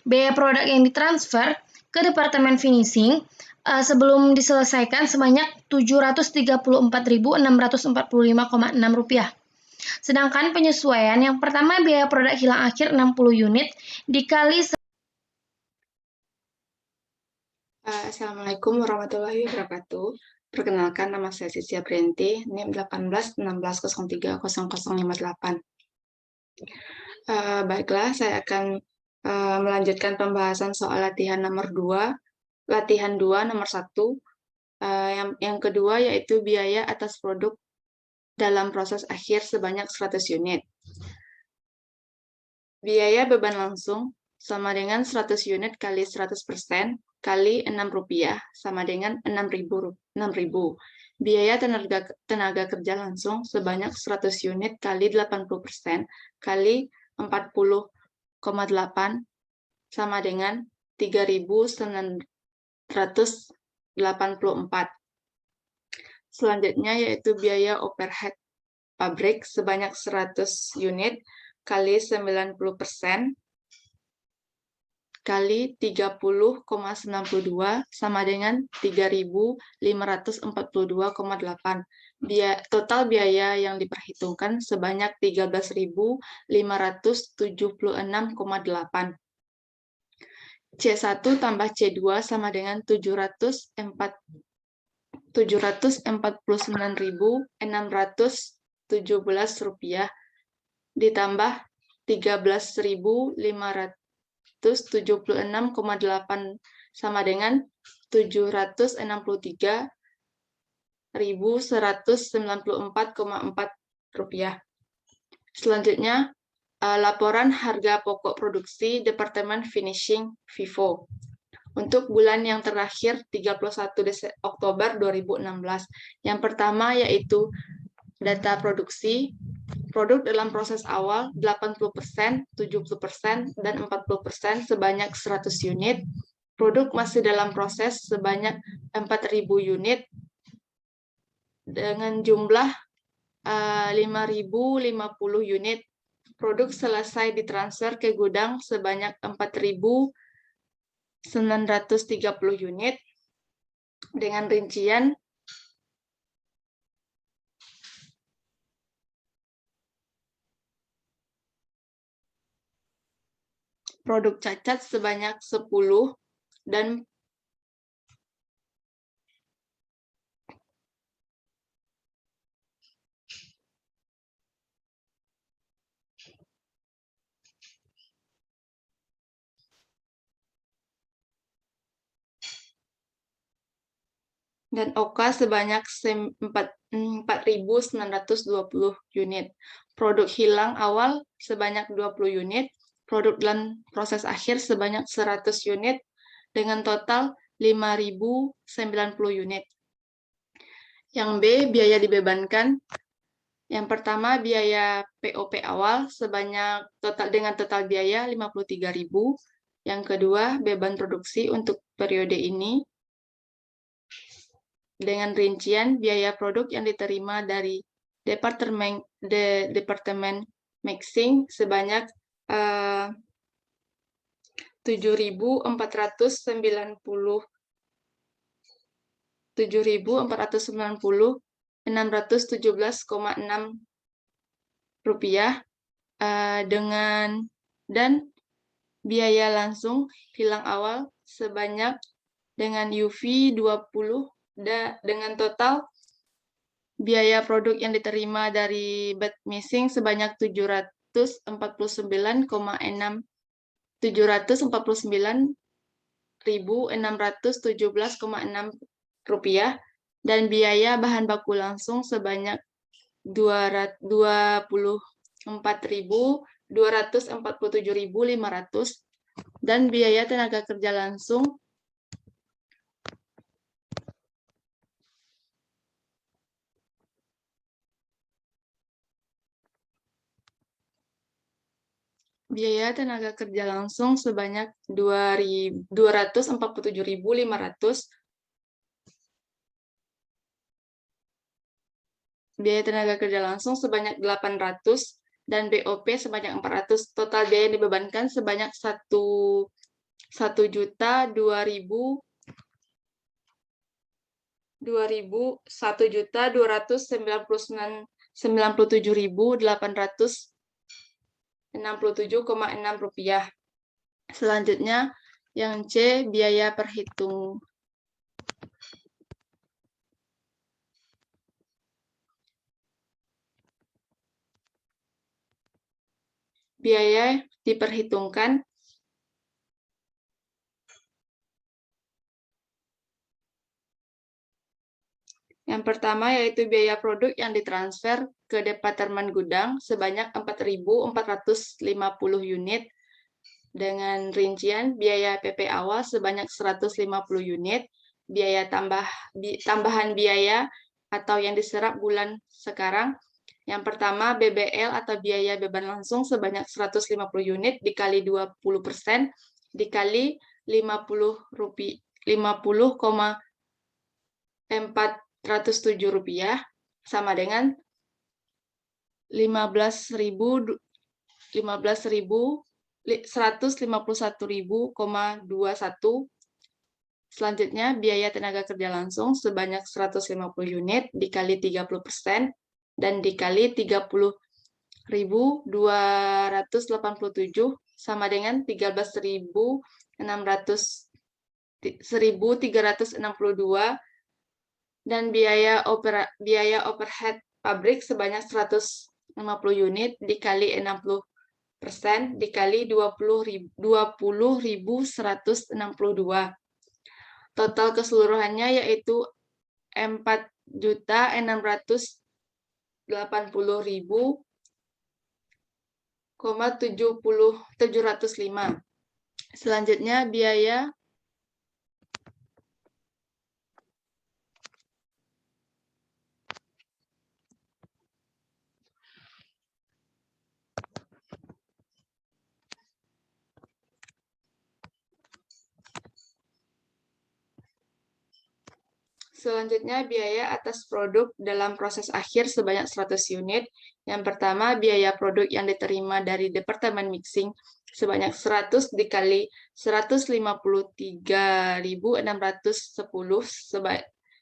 Biaya produk yang ditransfer ke Departemen Finishing sebelum diselesaikan sebanyak 734.645,6 rupiah. Sedangkan penyesuaian yang pertama biaya produk hilang akhir 60 unit dikali Assalamualaikum warahmatullahi wabarakatuh. Perkenalkan, nama saya Sisi Aprianti, NIM 1816030058. Baiklah, saya akan melanjutkan pembahasan soal latihan nomor 2, latihan 2 nomor 1. Yang kedua yaitu biaya atas produk dalam proses akhir sebanyak 100 unit. Biaya beban langsung sama dengan 100 unit kali 100% kali Rp6 sama dengan Rp6.000. Biaya tenaga kerja langsung sebanyak 100 unit kali 80% kali 40,8 sama dengan 3.984. Selanjutnya yaitu biaya overhead pabrik sebanyak 100 unit kali 90% kali 30,92 sama dengan 3.542,8. Total biaya yang diperhitungkan sebanyak 13.576,8. C1 tambah C2 sama dengan 749.617 rupiah ditambah 13.576,8 sama dengan 763.194,4 rupiah. Selanjutnya, laporan harga pokok produksi Departemen Finishing FIFO untuk bulan yang terakhir 31 Oktober 2016. Yang pertama yaitu data produksi, produk dalam proses awal 80%, 70%, dan 40% sebanyak 100 unit. Produk masih dalam proses sebanyak 4.000 unit dengan jumlah 5.050 unit. Produk selesai ditransfer ke gudang sebanyak 4.930 unit dengan rincian produk cacat sebanyak 10 dan dan OK sebanyak 4.920 unit. Produk hilang awal sebanyak 20 unit, produk dalam proses akhir sebanyak 100 unit, dengan total 5.090 unit. Yang B, biaya dibebankan. Yang pertama, biaya POP awal sebanyak dengan total biaya 53.000. Yang kedua, beban produksi untuk periode ini dengan rincian biaya produk yang diterima dari Departemen Mixing sebanyak 617,6 rupiah dan biaya langsung hilang awal sebanyak dengan UV 20 dengan total biaya produk yang diterima dari bed mixing sebanyak 749.617 rupiah dan biaya bahan baku langsung sebanyak 24.247.500 dan biaya tenaga kerja langsung sebanyak 247.500, biaya tenaga kerja langsung sebanyak 800, dan BOP sebanyak 400. Total biaya yang dibebankan sebanyak 1.297.867,6 rupiah. Selanjutnya, yang C, biaya perhitung. Biaya diperhitungkan yang pertama yaitu biaya produk yang ditransfer ke Departemen Gudang sebanyak 4.450 unit dengan rincian biaya PP awal sebanyak 150 unit, biaya tambahan biaya atau yang diserap bulan sekarang. Yang pertama, BBL atau biaya beban langsung sebanyak 150 unit dikali 20% dikali 50,407 rupiah sama dengan 151.000,21. Selanjutnya, biaya tenaga kerja langsung sebanyak 150 unit dikali 30% dan dikali 30.287 sama dengan 13.362 dan biaya overhead pabrik sebanyak 150 unit dikali 60% dikali 20.162. Total keseluruhannya yaitu 4.680.705. Selanjutnya biaya atas produk dalam proses akhir sebanyak 100 unit. Yang pertama, biaya produk yang diterima dari Departemen Mixing sebanyak 100 dikali 153.610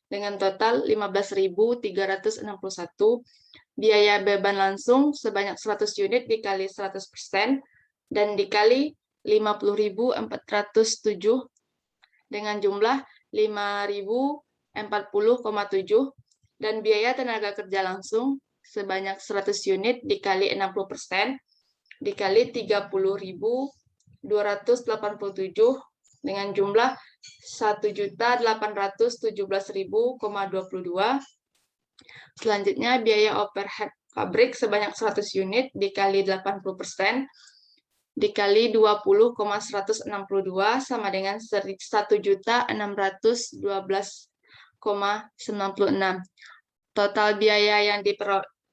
dengan total 15.361. Biaya beban langsung sebanyak 100 unit dikali 100% dan dikali 50.407 dengan jumlah 5.040,7 dan biaya tenaga kerja langsung sebanyak 100 unit dikali 60% dikali 30.287 dengan jumlah 1.817.000,22. Selanjutnya biaya overhead pabrik sebanyak 100 unit dikali 80% dikali 20,162 sama dengan 1.612,96. Total biaya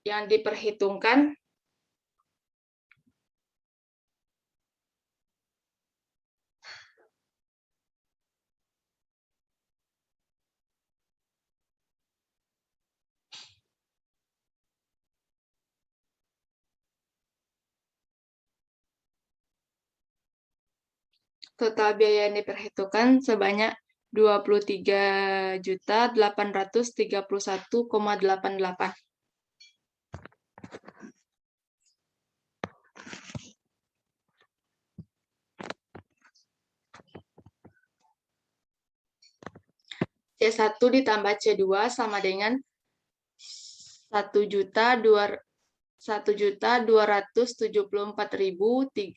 yang diperhitungkan sebanyak 23.831,88. C1 ditambah C2 sama dengan 1.274.000.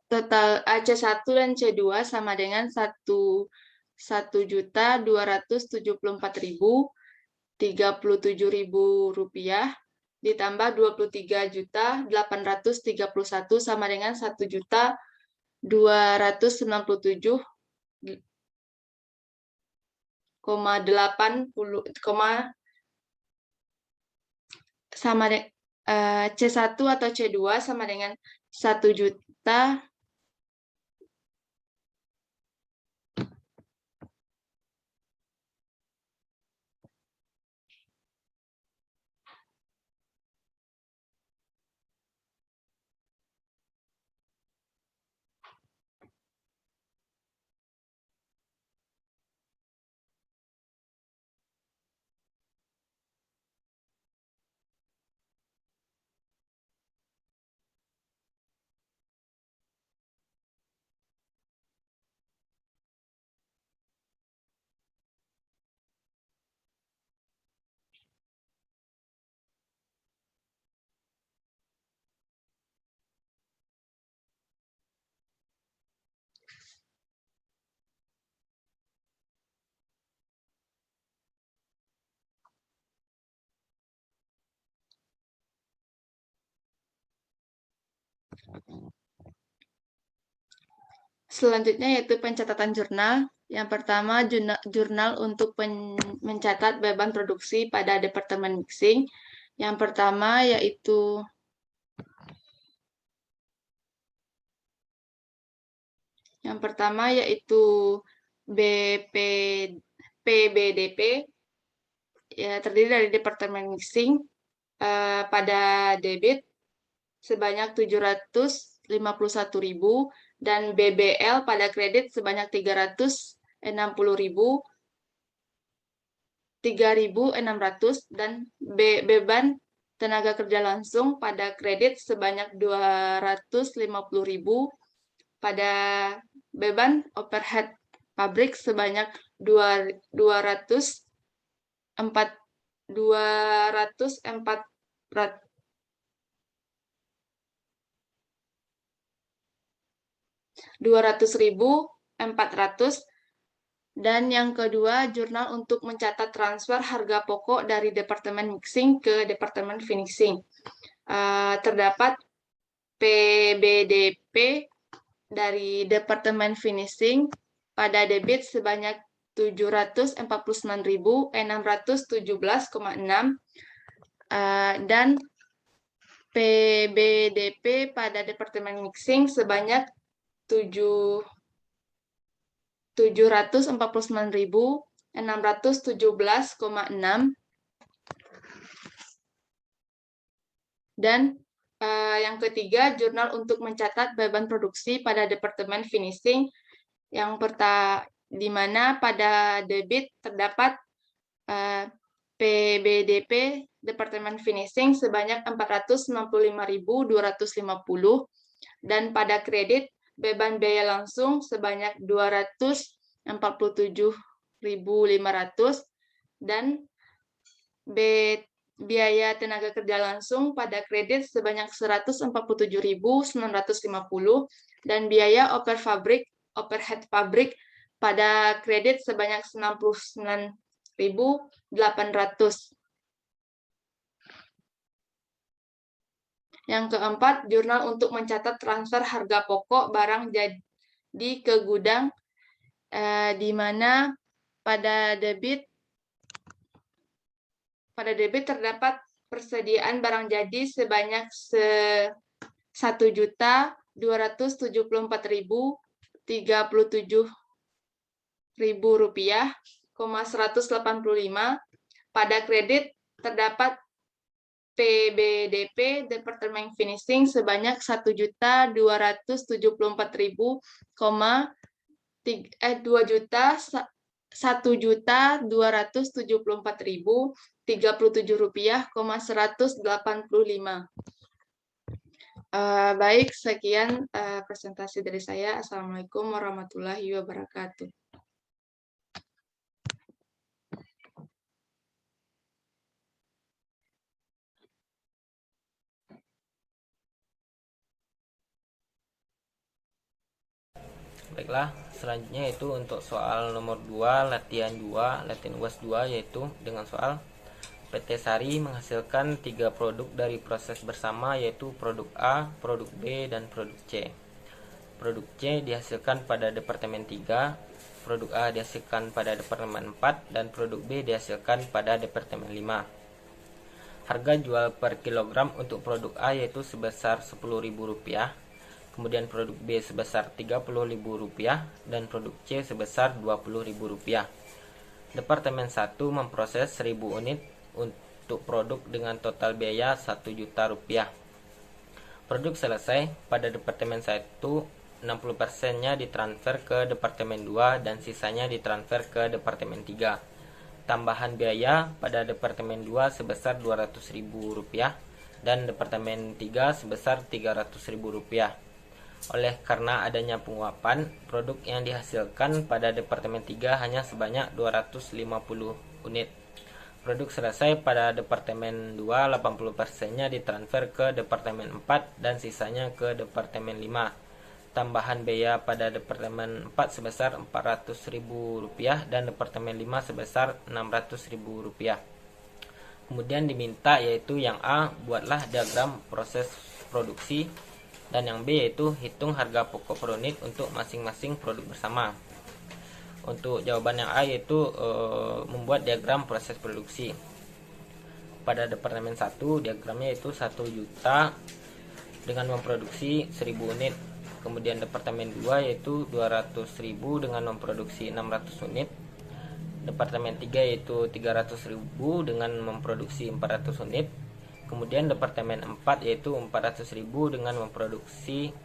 Total C1 dan C2 sama dengan 1.274.037 rupiah ditambah 23.831 sama dengan 1.297,80 sama C1 atau C2 sama dengan 1 juta Selanjutnya yaitu pencatatan jurnal. Yang pertama, jurnal untuk mencatat beban produksi pada Departemen Mixing. Yang pertama yaitu PBDP, ya, terdiri dari Departemen Mixing pada debit sebanyak 751.000 dan BBL pada kredit sebanyak 3.600 dan beban tenaga kerja langsung pada kredit sebanyak 250.000, pada beban overhead pabrik sebanyak 200.400. Dan yang kedua, jurnal untuk mencatat transfer harga pokok dari Departemen Mixing ke Departemen Finishing. Terdapat PBDP dari Departemen Finishing pada debit sebanyak 749.617,6 dan PBDP pada Departemen Mixing sebanyak 749.617,6 dan yang ketiga, jurnal untuk mencatat beban produksi pada Departemen Finishing, di mana pada debit terdapat PBDP Departemen Finishing sebanyak 495.250 dan pada kredit beban biaya langsung sebanyak 247.500 dan biaya tenaga kerja langsung pada kredit sebanyak 147.950 dan biaya overhead pabrik pada kredit sebanyak 69.800. Yang keempat, jurnal untuk mencatat transfer harga pokok barang jadi ke gudang, di mana pada debit terdapat persediaan barang jadi sebanyak 1.274.037 rupiah, 185. Pada kredit terdapat PBDP Departemen Finishing sebanyak 1.274.037 rupiah, 185. Baik, sekian presentasi dari saya. Assalamualaikum warahmatullahi wabarakatuh. Baiklah, selanjutnya itu untuk soal nomor 2, latihan UAS 2, yaitu dengan soal PT Sari menghasilkan 3 produk dari proses bersama, yaitu produk A, produk B, dan produk C. Produk C dihasilkan pada Departemen 3, produk A dihasilkan pada Departemen 4, dan produk B dihasilkan pada Departemen 5. Harga jual per kilogram untuk produk A yaitu sebesar Rp10.000, kemudian produk B sebesar Rp30.000, dan produk C sebesar Rp20.000. Departemen 1 memproses 1.000 unit untuk produk dengan total biaya Rp1.000.000. Produk selesai pada Departemen 1, 60%-nya ditransfer ke Departemen 2 dan sisanya ditransfer ke Departemen 3. Tambahan biaya pada Departemen 2 sebesar Rp200.000 dan Departemen 3 sebesar Rp300.000. Oleh karena adanya penguapan, produk yang dihasilkan pada Departemen 3 hanya sebanyak 250 unit. Produk selesai pada Departemen 2, 80%-nya ditransfer ke Departemen 4 dan sisanya ke Departemen 5. Tambahan biaya pada Departemen 4 sebesar Rp400.000 dan Departemen 5 sebesar Rp600.000. Kemudian diminta yaitu yang A, buatlah diagram proses produksi, dan yang B yaitu hitung harga pokok per unit untuk masing-masing produk bersama. Untuk jawaban yang A yaitu membuat diagram proses produksi. Pada Departemen 1 diagramnya yaitu 1 juta dengan memproduksi 1.000 unit. Kemudian Departemen 2 yaitu 200.000 dengan memproduksi 600 unit. Departemen 3 yaitu 300.000 dengan memproduksi 400 unit. Kemudian Departemen 4 yaitu 400.000 dengan memproduksi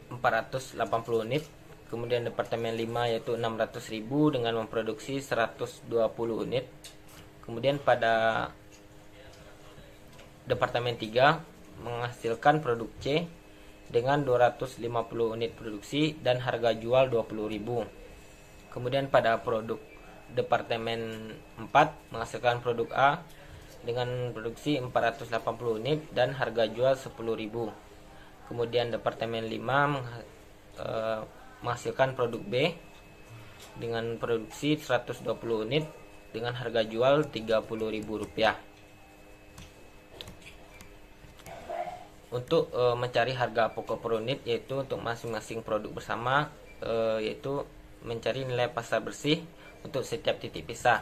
480 unit. Kemudian Departemen 5 yaitu 600.000 dengan memproduksi 120 unit. Kemudian pada Departemen 3 menghasilkan produk C dengan 250 unit produksi dan harga jual 20.000. Kemudian pada produk Departemen 4 menghasilkan produk A dengan produksi 480 unit dan harga jual 10.000. Kemudian Departemen 5 menghasilkan produk B dengan produksi 120 unit dengan harga jual Rp30.000. Untuk mencari harga pokok per unit yaitu untuk masing-masing produk bersama, yaitu mencari nilai pasar bersih untuk setiap titik pisah.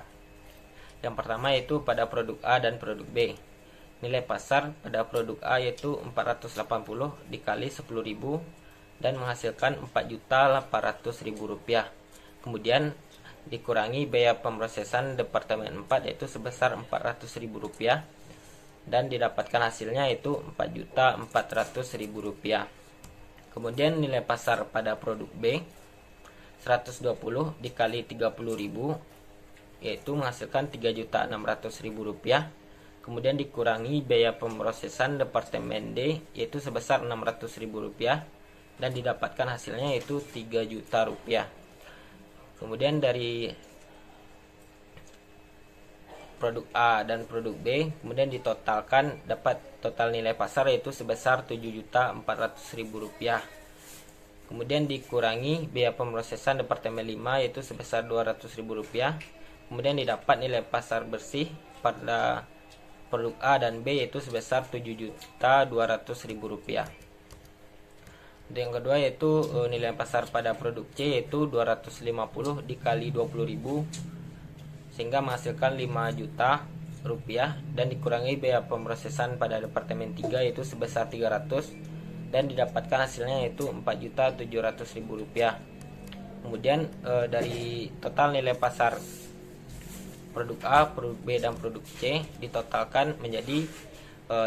Yang pertama yaitu pada produk A dan produk B. Nilai pasar pada produk A yaitu 480 dikali 10.000 dan menghasilkan Rp4.800.000. Kemudian dikurangi biaya pemrosesan Departemen 4 yaitu sebesar Rp400.000 dan didapatkan hasilnya yaitu Rp4.400.000. Kemudian nilai pasar pada produk B 120 dikali 30.000 yaitu menghasilkan Rp3.600.000. Kemudian dikurangi biaya pemrosesan Departemen D yaitu sebesar Rp600.000 dan didapatkan hasilnya yaitu Rp3 juta. Kemudian dari produk A dan produk B, kemudian ditotalkan dapat total nilai pasar yaitu sebesar Rp7.400.000. Kemudian dikurangi biaya pemrosesan Departemen 5 yaitu sebesar Rp200.000. Kemudian didapat nilai pasar bersih pada produk A dan B yaitu sebesar Rp7.200.000. Yang kedua yaitu nilai pasar pada produk C yaitu 250 dikali 20.000 sehingga menghasilkan Rp5.000.000 dan dikurangi biaya pemrosesan pada Departemen 3 yaitu sebesar 300 dan didapatkan hasilnya yaitu Rp4.700.000. Kemudian dari total nilai pasar produk A, produk B, dan produk C ditotalkan menjadi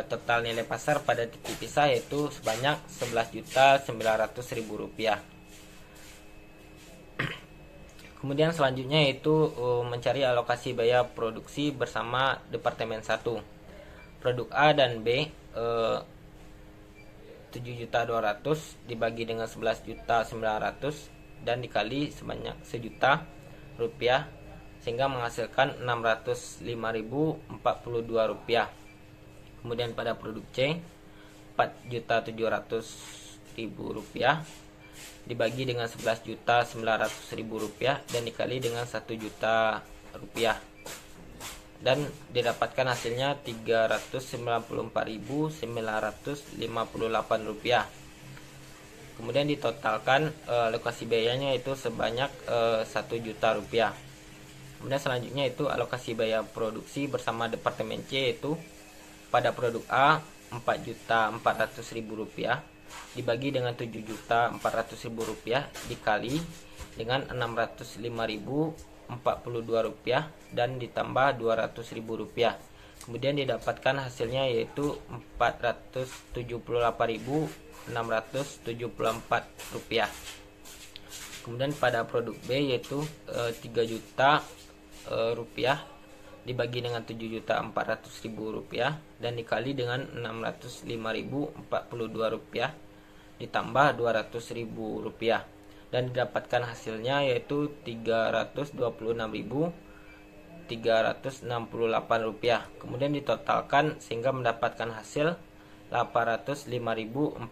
total nilai pasar pada titik pisah yaitu sebanyak Rp11.900.000. Kemudian selanjutnya yaitu mencari alokasi biaya produksi bersama Departemen 1. Produk A dan B 7.200.000 dibagi dengan 11.900.000 dan dikali sebanyak Rp1.000.000 sehingga menghasilkan Rp605.042. Kemudian pada produk C 4.700.000 dibagi dengan 11.900.000 dan dikali dengan Rp1.000.000 dan didapatkan hasilnya Rp394.958. Kemudian ditotalkan alokasi biayanya itu sebanyak Rp1.000.000. Kemudian selanjutnya itu alokasi biaya produksi bersama Departemen C yaitu pada produk A Rp4.400.000 dibagi dengan Rp7.400.000 dikali dengan Rp605.042 dan ditambah Rp200.000. Kemudian didapatkan hasilnya yaitu Rp478.674. Kemudian pada produk B yaitu Rp3.000.000 dibagi dengan Rp7.400.000 dan dikali dengan Rp605.042 ditambah Rp200.000 dan didapatkan hasilnya yaitu Rp320.368. Kemudian ditotalkan sehingga mendapatkan hasil Rp805.042.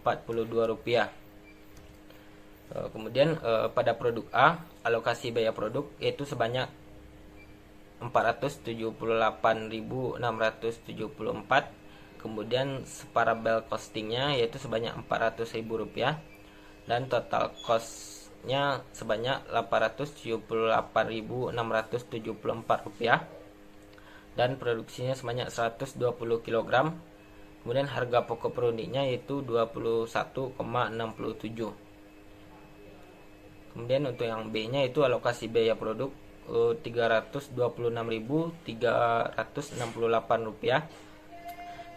Kemudian pada produk A alokasi biaya produk yaitu sebanyak Rp478.674. Kemudian separabel costingnya yaitu sebanyak Rp400.000 dan total costnya sebanyak Rp878.674 dan produksinya sebanyak 120 kg. Kemudian harga pokok per unitnya yaitu 21,67. Kemudian untuk yang B nya itu alokasi biaya produk Rp326.368.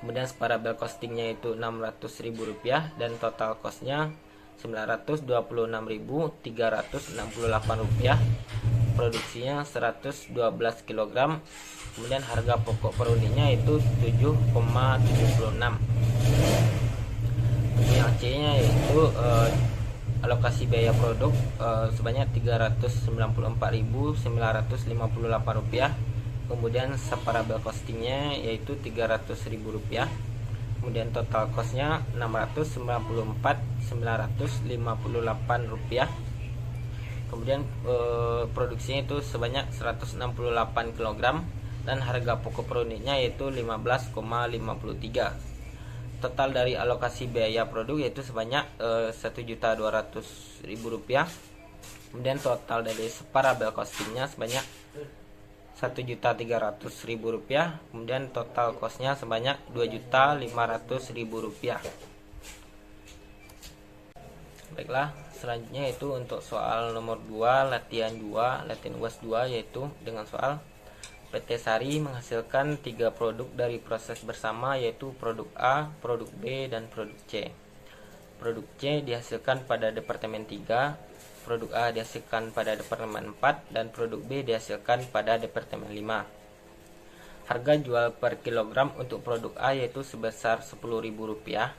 Kemudian separabel costingnya itu Rp600.000 dan total costnya Rp926.368. Produksinya 112 kg. Kemudian harga pokok per unitnya itu 7,76. Yang C nya yaitu alokasi biaya produk sebanyak Rp394.958. Kemudian separabel costingnya yaitu Rp300.000. Kemudian total costnya Rp694.958. Kemudian produksinya itu sebanyak 168 kg dan harga pokok per unitnya yaitu 15,53. Total dari alokasi biaya produk yaitu sebanyak Rp1.200.000. Kemudian total dari separabel costingnya sebanyak Rp1.300.000. Kemudian total costnya sebanyak Rp2.500.000. Baiklah, selanjutnya itu untuk soal nomor 2 latihan 2 latihan UAS 2 yaitu dengan soal PT Sari menghasilkan 3 produk dari proses bersama yaitu produk A, produk B, dan produk C. Produk C dihasilkan pada Departemen 3, produk A dihasilkan pada Departemen 4, dan produk B dihasilkan pada Departemen 5. Harga jual per kilogram untuk produk A yaitu sebesar Rp10.000,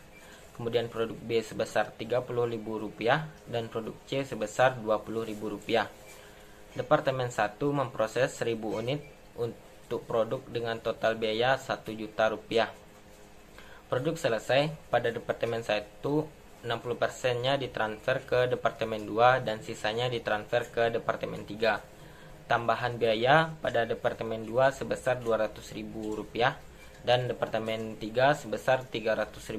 kemudian produk B sebesar Rp30.000, dan produk C sebesar Rp20.000. Departemen 1 memproses 1000 unit untuk produk dengan total biaya 1 juta rupiah. Produk selesai, pada Departemen 1 60%-nya ditransfer ke Departemen 2 dan sisanya ditransfer ke Departemen 3. Tambahan biaya pada Departemen 2 sebesar Rp200.000 dan Departemen 3 sebesar Rp300.000.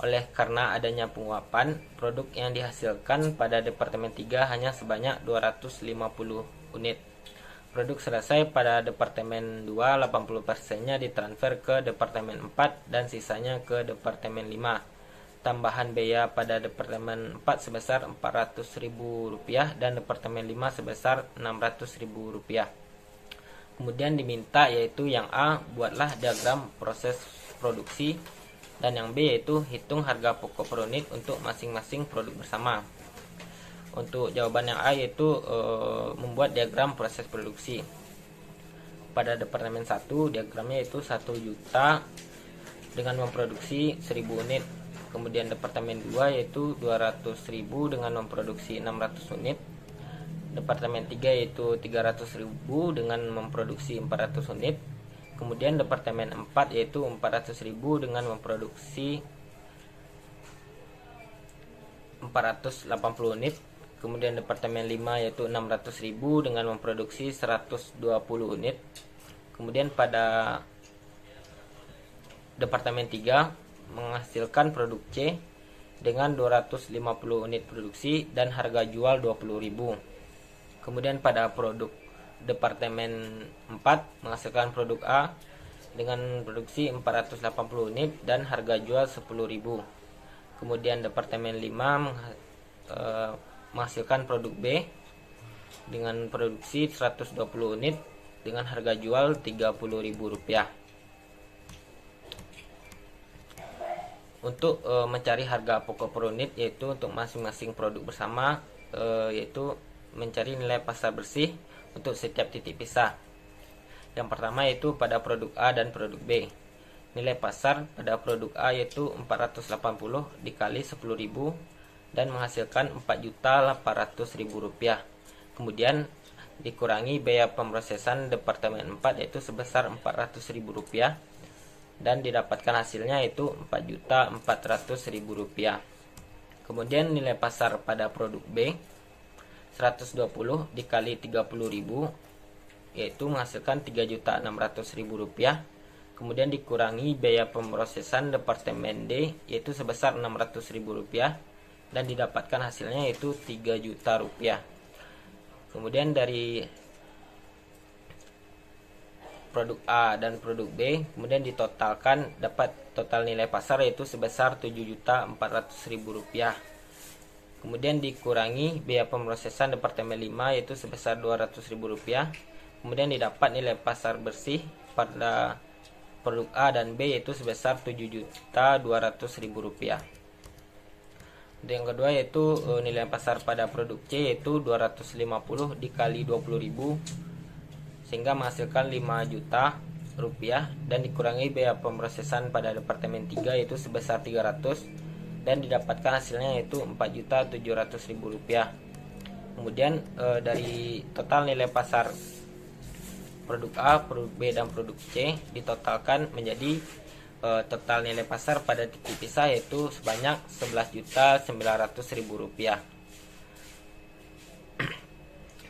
Oleh karena adanya penguapan, produk yang dihasilkan pada Departemen 3 hanya sebanyak 250 unit. Produk selesai pada Departemen 2 80%-nya ditransfer ke Departemen 4 dan sisanya ke Departemen 5. Tambahan biaya pada Departemen 4 sebesar Rp400.000 dan Departemen 5 sebesar Rp600.000. Kemudian diminta yaitu yang A, buatlah diagram proses produksi, dan yang B yaitu hitung harga pokok per unit untuk masing-masing produk bersama. Untuk jawaban yang A yaitu membuat diagram proses produksi. Pada Departemen 1 diagramnya yaitu 1 juta dengan memproduksi 1000 unit. Kemudian Departemen 2 yaitu 200.000 dengan memproduksi 600 unit. Departemen 3 yaitu 300.000 dengan memproduksi 400 unit. Kemudian Departemen 4 yaitu 400.000 dengan memproduksi 480 unit. Kemudian Departemen 5 yaitu 600.000 dengan memproduksi 120 unit. Kemudian pada Departemen 3 menghasilkan produk C dengan 250 unit produksi dan harga jual 20.000. Kemudian pada produk Departemen 4 menghasilkan produk A dengan produksi 480 unit dan harga jual 10.000. Kemudian Departemen 5 menghasilkan produk B dengan produksi 120 unit dengan harga jual Rp30.000. Untuk mencari harga pokok per unit yaitu untuk masing-masing produk bersama, yaitu mencari nilai pasar bersih untuk setiap titik pisah. Yang pertama yaitu pada produk A dan produk B. Nilai pasar pada produk A yaitu 480 dikali 10.000 dan menghasilkan Rp4.800.000. Kemudian dikurangi biaya pemrosesan Departemen 4 yaitu sebesar Rp400.000 dan didapatkan hasilnya yaitu Rp4.400.000. Kemudian nilai pasar pada produk B 120 dikali 30.000 yaitu menghasilkan Rp3.600.000. Kemudian dikurangi biaya pemrosesan Departemen D yaitu sebesar Rp600.000 dan didapatkan hasilnya yaitu Rp3 juta. Kemudian dari produk A dan produk B kemudian ditotalkan, dapat total nilai pasar yaitu sebesar Rp7.400.000. Kemudian dikurangi biaya pemrosesan Departemen 5 yaitu sebesar Rp200.000. Kemudian didapat nilai pasar bersih pada produk A dan B yaitu sebesar Rp7.200.000. Yang kedua yaitu nilai pasar pada produk C yaitu 250 dikali 20.000 sehingga menghasilkan Rp5 juta dan dikurangi biaya pemrosesan pada Departemen 3 yaitu sebesar 300 dan didapatkan hasilnya yaitu Rp4.700.000. Kemudian dari total nilai pasar produk A, produk B dan produk C ditotalkan menjadi total nilai pasar pada titik pisah yaitu sebanyak Rp11.900.000.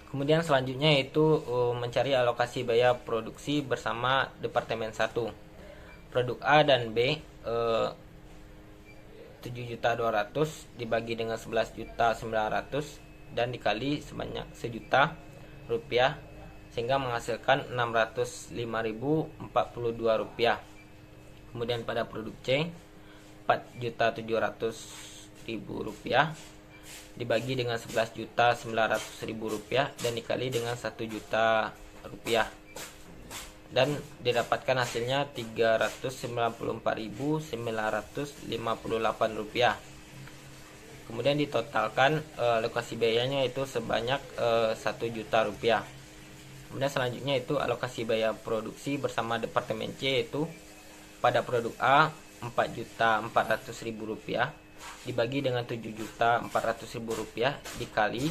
Kemudian selanjutnya yaitu mencari alokasi biaya produksi bersama Departemen 1. Produk A dan B 7.200.000 dibagi dengan 11.900.000 dan dikali sebanyak Rp1 juta sehingga menghasilkan Rp605.042. Kemudian pada produk C 4.700.000 dibagi dengan Rp11.900.000 dan dikali dengan Rp1 juta dan didapatkan hasilnya Rp394.958. Kemudian ditotalkan alokasi biayanya itu sebanyak Rp1 juta. Kemudian selanjutnya itu alokasi biaya produksi bersama Departemen C yaitu pada produk A Rp4.400.000 dibagi dengan Rp7.400.000 dikali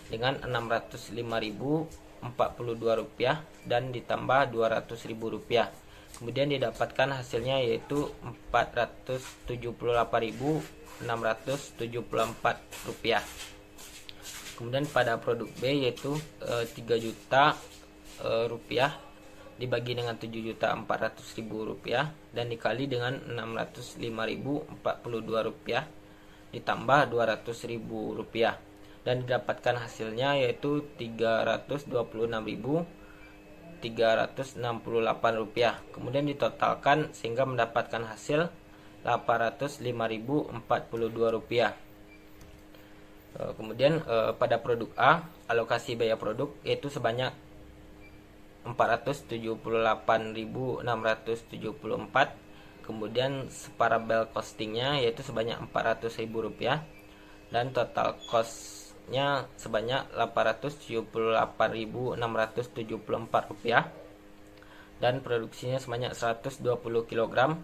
dengan Rp605.000 Rp42 dan ditambah Rp200.000. Kemudian didapatkan hasilnya yaitu Rp478.674. Kemudian pada produk B yaitu 3 juta rupiah dibagi dengan 7.400.000 rupiah dan dikali dengan 605.042 rupiah ditambah 200.000 rupiah dan didapatkan hasilnya yaitu 326.368 rupiah. Kemudian ditotalkan sehingga mendapatkan hasil 805.042 rupiah. Kemudian pada produk A alokasi biaya produk yaitu sebanyak 478.674. Kemudian separabel costingnya yaitu sebanyak 400.000 rupiah dan total costnya sebanyak 878.674 rupiah dan produksinya sebanyak 120 kg.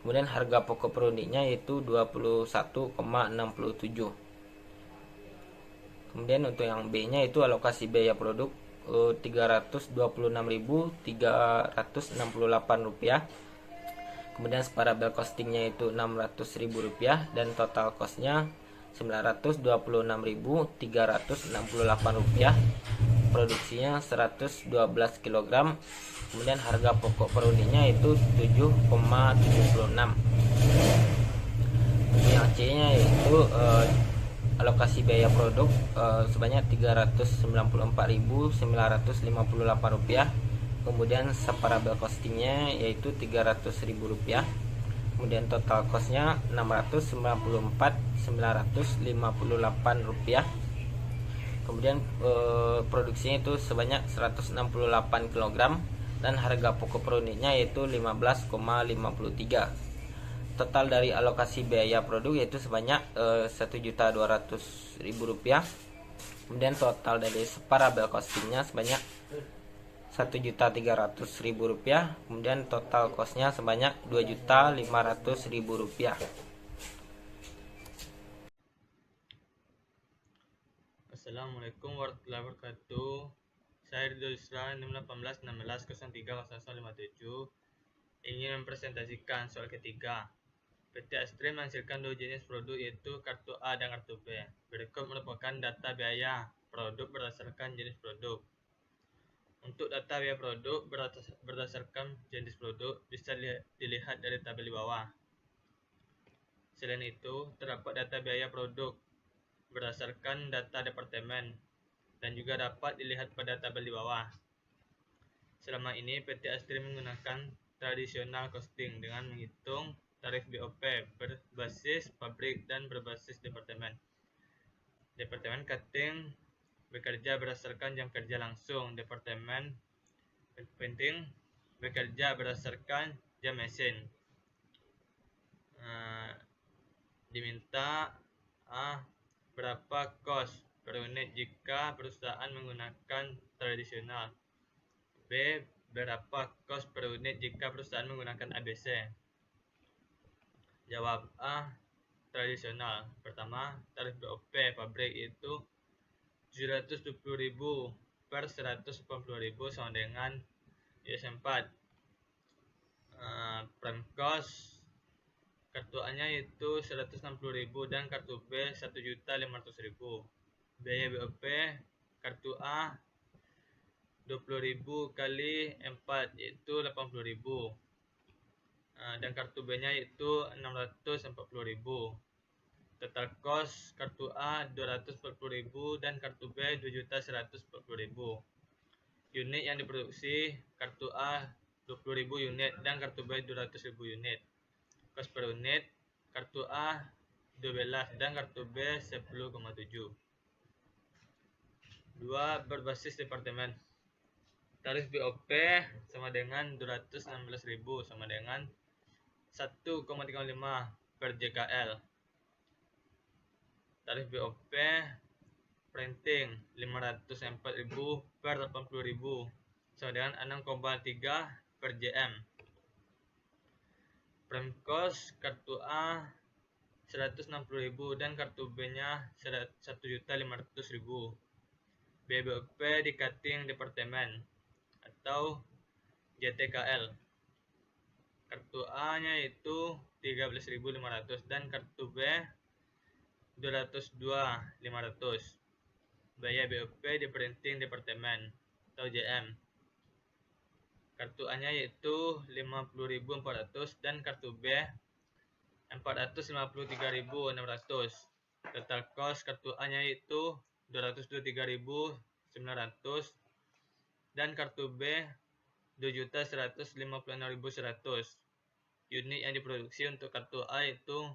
Kemudian harga pokok per unitnya yaitu 21,67. Kemudian untuk yang B nya itu alokasi biaya produk 326.368 rupiah. Kemudian separabel costingnya itu 600.000 rupiah dan total costnya 926.368 rupiah. Produksinya 112 kg. Kemudian harga pokok per unitnya itu 7,76. Yang C nya yaitu alokasi biaya produk sebanyak Rp394.958 rupiah. Kemudian separabel costingnya yaitu Rp300.000. Kemudian total costnya Rp694.958 rupiah. Kemudian produksinya itu sebanyak 168 kg dan harga pokok per unitnya yaitu 15,53. Total dari alokasi biaya produk yaitu sebanyak Rp1.200.000. Kemudian total dari separabel costingnya sebanyak Rp1.300.000. Kemudian total costnya sebanyak Rp2.500.000. Assalamualaikum warahmatullahi wabarakatuh. Saya Ridho Isra 61816030057 ingin mempresentasikan soal ketiga. PT Astrim menghasilkan dua jenis produk yaitu kartu A dan kartu B. Berikut merupakan data biaya produk berdasarkan jenis produk. Untuk data biaya produk berdasarkan jenis produk bisa dilihat dari tabel di bawah. Selain itu, terdapat data biaya produk berdasarkan data departemen dan juga dapat dilihat pada tabel di bawah. Selama ini PT Astrim menggunakan tradisional costing dengan menghitung tarif BOP berbasis pabrik dan berbasis departemen. Departemen cutting bekerja berdasarkan jam kerja langsung. Departemen printing bekerja berdasarkan jam mesin. Diminta berapa kos per unit jika perusahaan menggunakan tradisional. B. Berapa kos per unit jika perusahaan menggunakan ABC. Jawab A. Tradisional. Pertama, tarif BOP pabrik itu 720.000 per 180.000 sama dengan IS4. Prime cost kartu A-nya itu 160.000 dan kartu B 1.500.000. Biaya BOP kartu A 20.000 kali 4 yaitu 80.000. Dan kartu B-nya itu 640.000. Total cost kartu A 240.000 dan kartu B 2.140.000. Unit yang diproduksi kartu A 20.000 unit dan kartu B 200.000 unit. Cost per unit kartu A 12 dan kartu B 10,7. 2. Berbasis departemen. Tarif BOP sama dengan 216.000 sama dengan 1,35 per JKL. Tarif BOP printing 504.000 per 80.000 sama dengan 6,3 per JM. Prime cost kartu A 160.000 dan kartu B nya 1.500.000. biaya BOP di cutting departemen atau JTKL. Kartu A-nya itu 13.500 dan kartu B 202.500. Biaya BOP di printing departemen atau JM. Kartu A-nya yaitu 50.400 dan kartu B 453.600. Total cost kartu A-nya yaitu 223.900 dan kartu B 2.156.100. Unit yang diproduksi untuk kartu A itu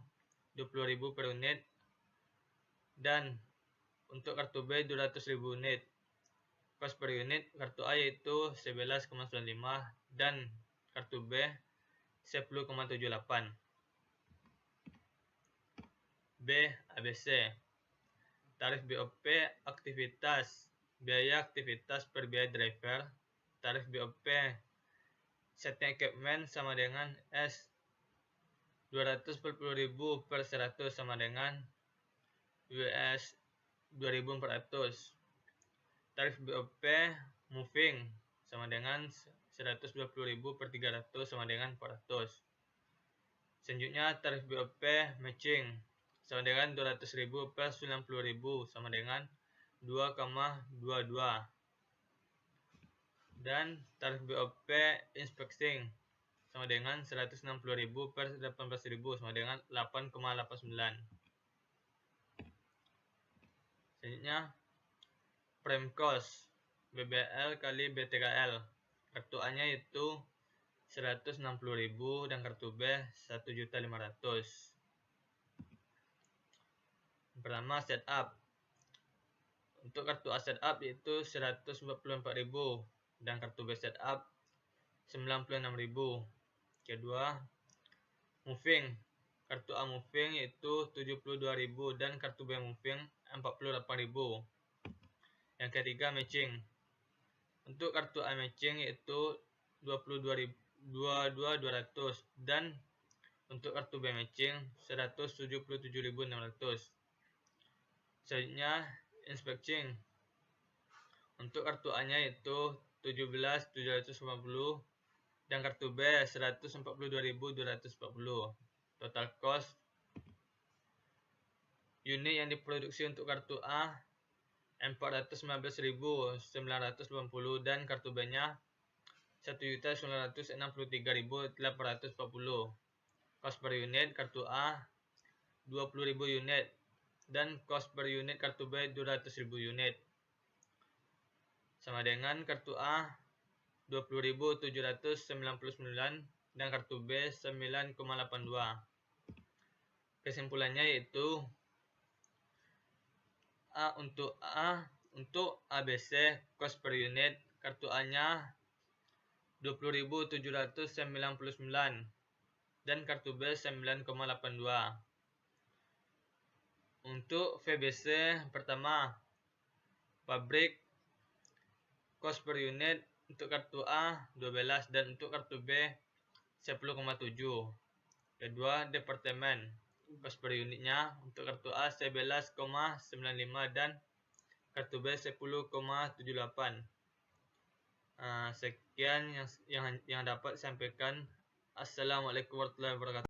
20.000 per unit dan untuk kartu B 200.000 unit. Cost per unit kartu A yaitu 11,95 dan kartu B 10,78. B. ABC. Tarif BOP aktivitas. Biaya aktivitas per biaya driver. Tarif BOP setting equipment sama dengan S 240.000 per 100 sama dengan US 2.400. Tarif BOP moving sama dengan 120.000 per 300 sama dengan 400. Selanjutnya tarif BOP matching sama dengan 200.000 per 90.000 sama dengan 2,22. Dan tarif BOP inspecting sama dengan 160.000 per 18.000 sama dengan 8,89. Selanjutnya prime cost BBL kali BTKL. Kartu A-nya itu 160.000 dan kartu B 1.500.000. Pertama setup. Untuk kartu A setup yaitu 144.000 dan kartu B setup 96.000. Kedua, moving. Kartu A moving yaitu 72.000 dan kartu B moving 48.000. Yang ketiga matching. Untuk kartu A matching yaitu 22.200 dan untuk kartu B matching 177.600. Selanjutnya inspecting. Untuk kartu A-nya yaitu 17.750 dan kartu B 142.240. Total cost unit yang diproduksi untuk kartu A 419.980 dan kartu B-nya 1.963.840. Cost per unit kartu A 20.000 unit dan cost per unit kartu B 200.000 unit. Sama dengan kartu A 20.799 dan kartu B 9,82. Kesimpulannya yaitu untuk ABC cost per unit kartu A-nya 20.799 dan kartu B 9,82. Untuk VBC pertama pabrik cost per unit untuk kartu A 12 dan untuk kartu B 10,7. Kedua departemen cost per unitnya untuk kartu A 11,95 dan kartu B 10,78. Sekian yang dapat disampaikan. Assalamualaikum warahmatullahi wabarakatuh.